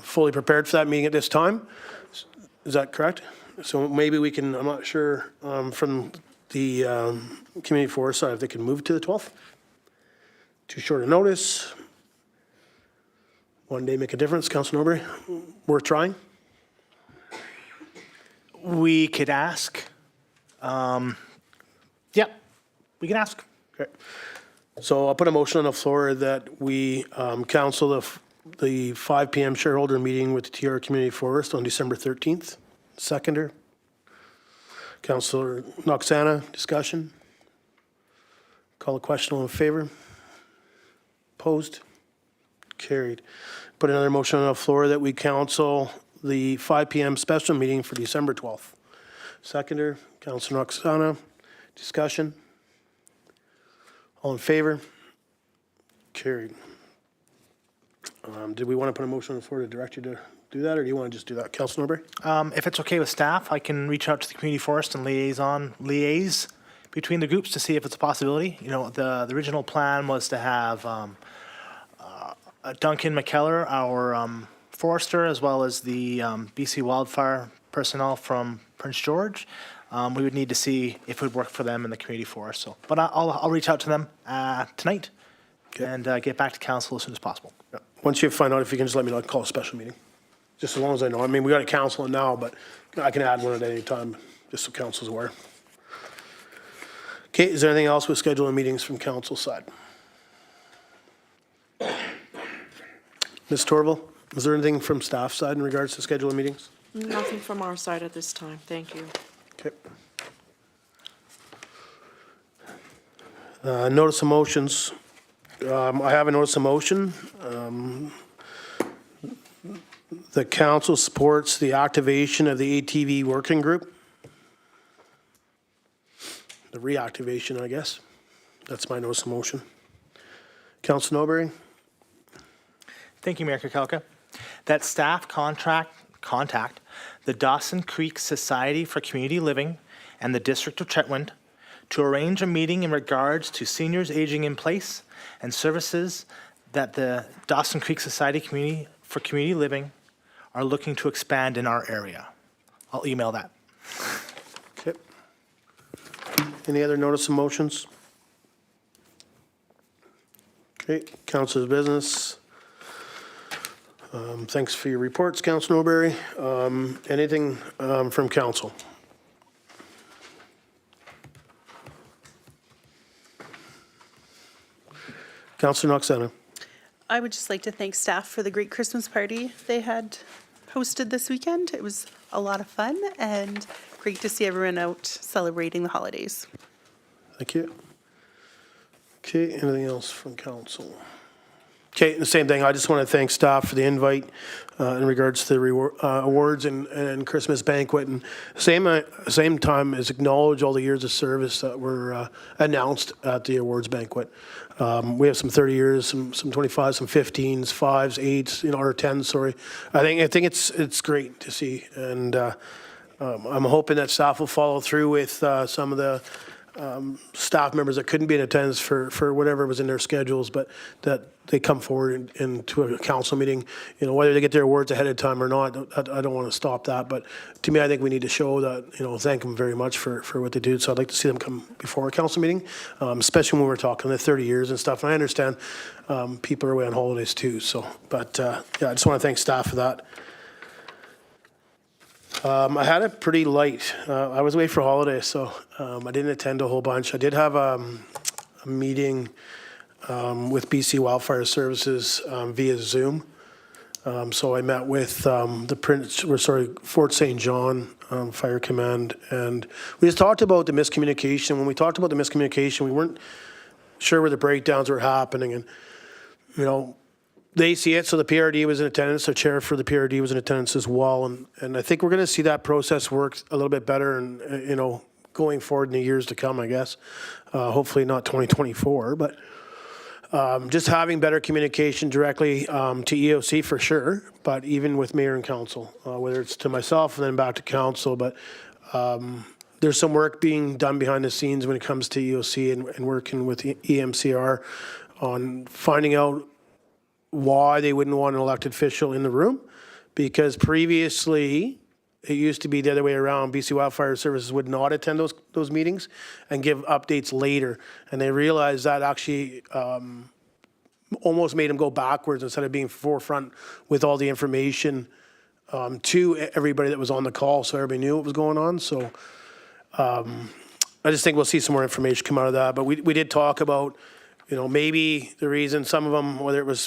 fully prepared for that meeting at this time. Is that correct? So maybe we can, I'm not sure, from the community forest side, if they can move to the 12th. Too short a notice. One day make a difference, Councilor Norbury. Worth trying. We could ask. Yeah, we can ask. Okay. So I'll put a motion on the floor that we cancel the 5 PM shareholder meeting with the TR Community Forest on December 13th. Seconder. Councillor Noxana, discussion? Call a question, all in favor? Opposed? Carried. Put another motion on the floor that we cancel the 5 PM special meeting for December 12th. Seconder, Councillor Noxana, discussion? All in favor? Carried. Did we want to put a motion on the floor to direct you to do that, or do you want to just do that? Councillor Norbury? If it's okay with staff, I can reach out to the community forest and liaise between the groups to see if it's a possibility. You know, the original plan was to have Duncan McKellar, our forester, as well as the BC wildfire personnel from Prince George. We would need to see if it would work for them in the community forest. So, but I'll reach out to them tonight and get back to council as soon as possible. Yeah. Once you find out, if you can just let me know, I'll call a special meeting. Just as long as I know. I mean, we got to council it now, but I can add one at any time, just so council's aware. Okay, is there anything else with scheduling meetings from council side? Ms. Torval, is there anything from staff side in regards to scheduling meetings? Nothing from our side at this time. Thank you. Okay. Notice of motions. I have a notice of motion. The council supports the activation of the ATV working group. The reactivation, I guess. That's my notice of motion. Councilor Norbury? Thank you, Mayor Kukalka. That staff contact the Dawson Creek Society for Community Living and the District of Chetwynd to arrange a meeting in regards to seniors aging in place and services that the Dawson Creek Society for Community Living are looking to expand in our area. I'll email that. Okay. Any other notice of motions? Okay, council's business. Thanks for your reports, Councilor Norbury. Anything from council? Councilor Noxana. I would just like to thank staff for the great Christmas party they had hosted this weekend. It was a lot of fun and great to see everyone out celebrating the holidays. Thank you. Okay, anything else from council? Okay, the same thing. I just want to thank staff for the invite in regards to the awards and Christmas banquet. And same time as acknowledge all the years of service that were announced at the awards banquet. We have some 30 years, some 25, some 15s, 5s, 8s, or 10s, sorry. I think it's great to see. And I'm hoping that staff will follow through with some of the staff members that couldn't be in attendance for whatever was in their schedules, but that they come forward into a council meeting, whether they get their awards ahead of time or not. I don't want to stop that, but to me, I think we need to show that, thank them very much for what they do. So I'd like to see them come before a council meeting, especially when we're talking the 30 years and stuff. And I understand people are away on holidays too. So, but yeah, I just want to thank staff for that. I had it pretty light. I was away for holidays, so I didn't attend a whole bunch. I did have a meeting with BC Wildfire Services via Zoom. So I met with Fort St. John Fire Command, and we just talked about the miscommunication. When we talked about the miscommunication, we weren't sure where the breakdowns were happening, and they see it, so the PRD was in attendance, the chair for the PRD was in attendance as well, and I think we're going to see that process work a little bit better, and going forward in the years to come, I guess. Hopefully not 2024, but just having better communication directly to EOC for sure, but even with mayor and council, whether it's to myself and then back to council, but there's some work being done behind the scenes when it comes to EOC and working with EMCR on finding out why they wouldn't want an elected official in the room, because previously it used to be the other way around. BC Wildfire Services would not attend those meetings and give updates later, and they realized that actually almost made them go backwards instead of being forefront with all the information to everybody that was on the call, so everybody knew what was going on. So I just think we'll see some more information come out of that. But we did talk about maybe the reason some of them, whether it was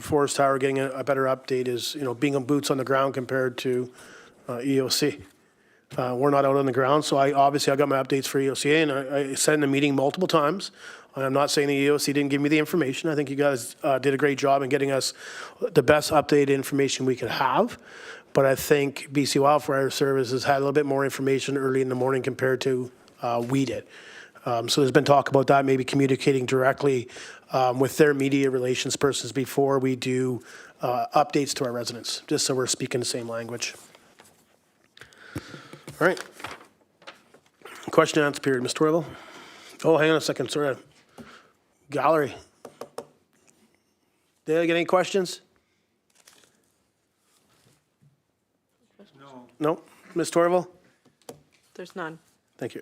Forest Tower getting a better update is, being on boots on the ground compared to EOC. We're not out on the ground, so I got my updates for EOCA, and I said in the meeting multiple times, I'm not saying the EOC didn't give me the information. I think you guys did a great job in getting us the best updated information we could have. But I think BC Wildfire Services had a little bit more information early in the morning compared to we did. So there's been talk about that, maybe communicating directly with their media relations persons before we do updates to our residents, just so we're speaking the same language. All right. Question and answer period, Ms. Torval. Oh, hang on a second, sorry. Gallery. Did I get any questions? No. Ms. Torval? There's none. Thank you.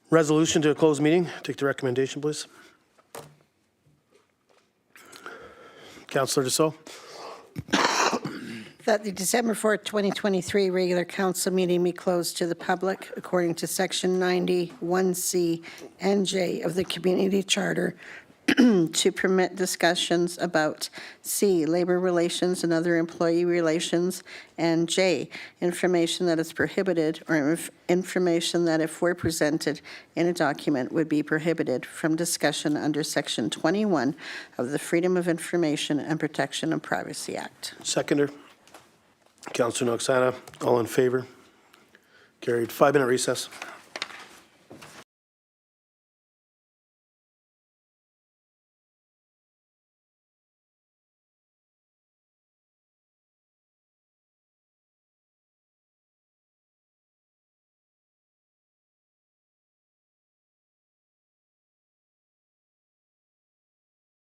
Resolution to a closed meeting. Take the recommendation, please. Councillor Dussault. That the December 4th, 2023 regular council meeting be closed to the public according to Section 91C and J of the Community Charter to permit discussions about C, labor relations and other employee relations, and J, information that is prohibited or information that if were presented in a document would be prohibited from discussion under Section 21 of the Freedom of Information and Protection of Privacy Act. Seconder. Councillor Noxana. All in favor? Carried. 5-minute recess.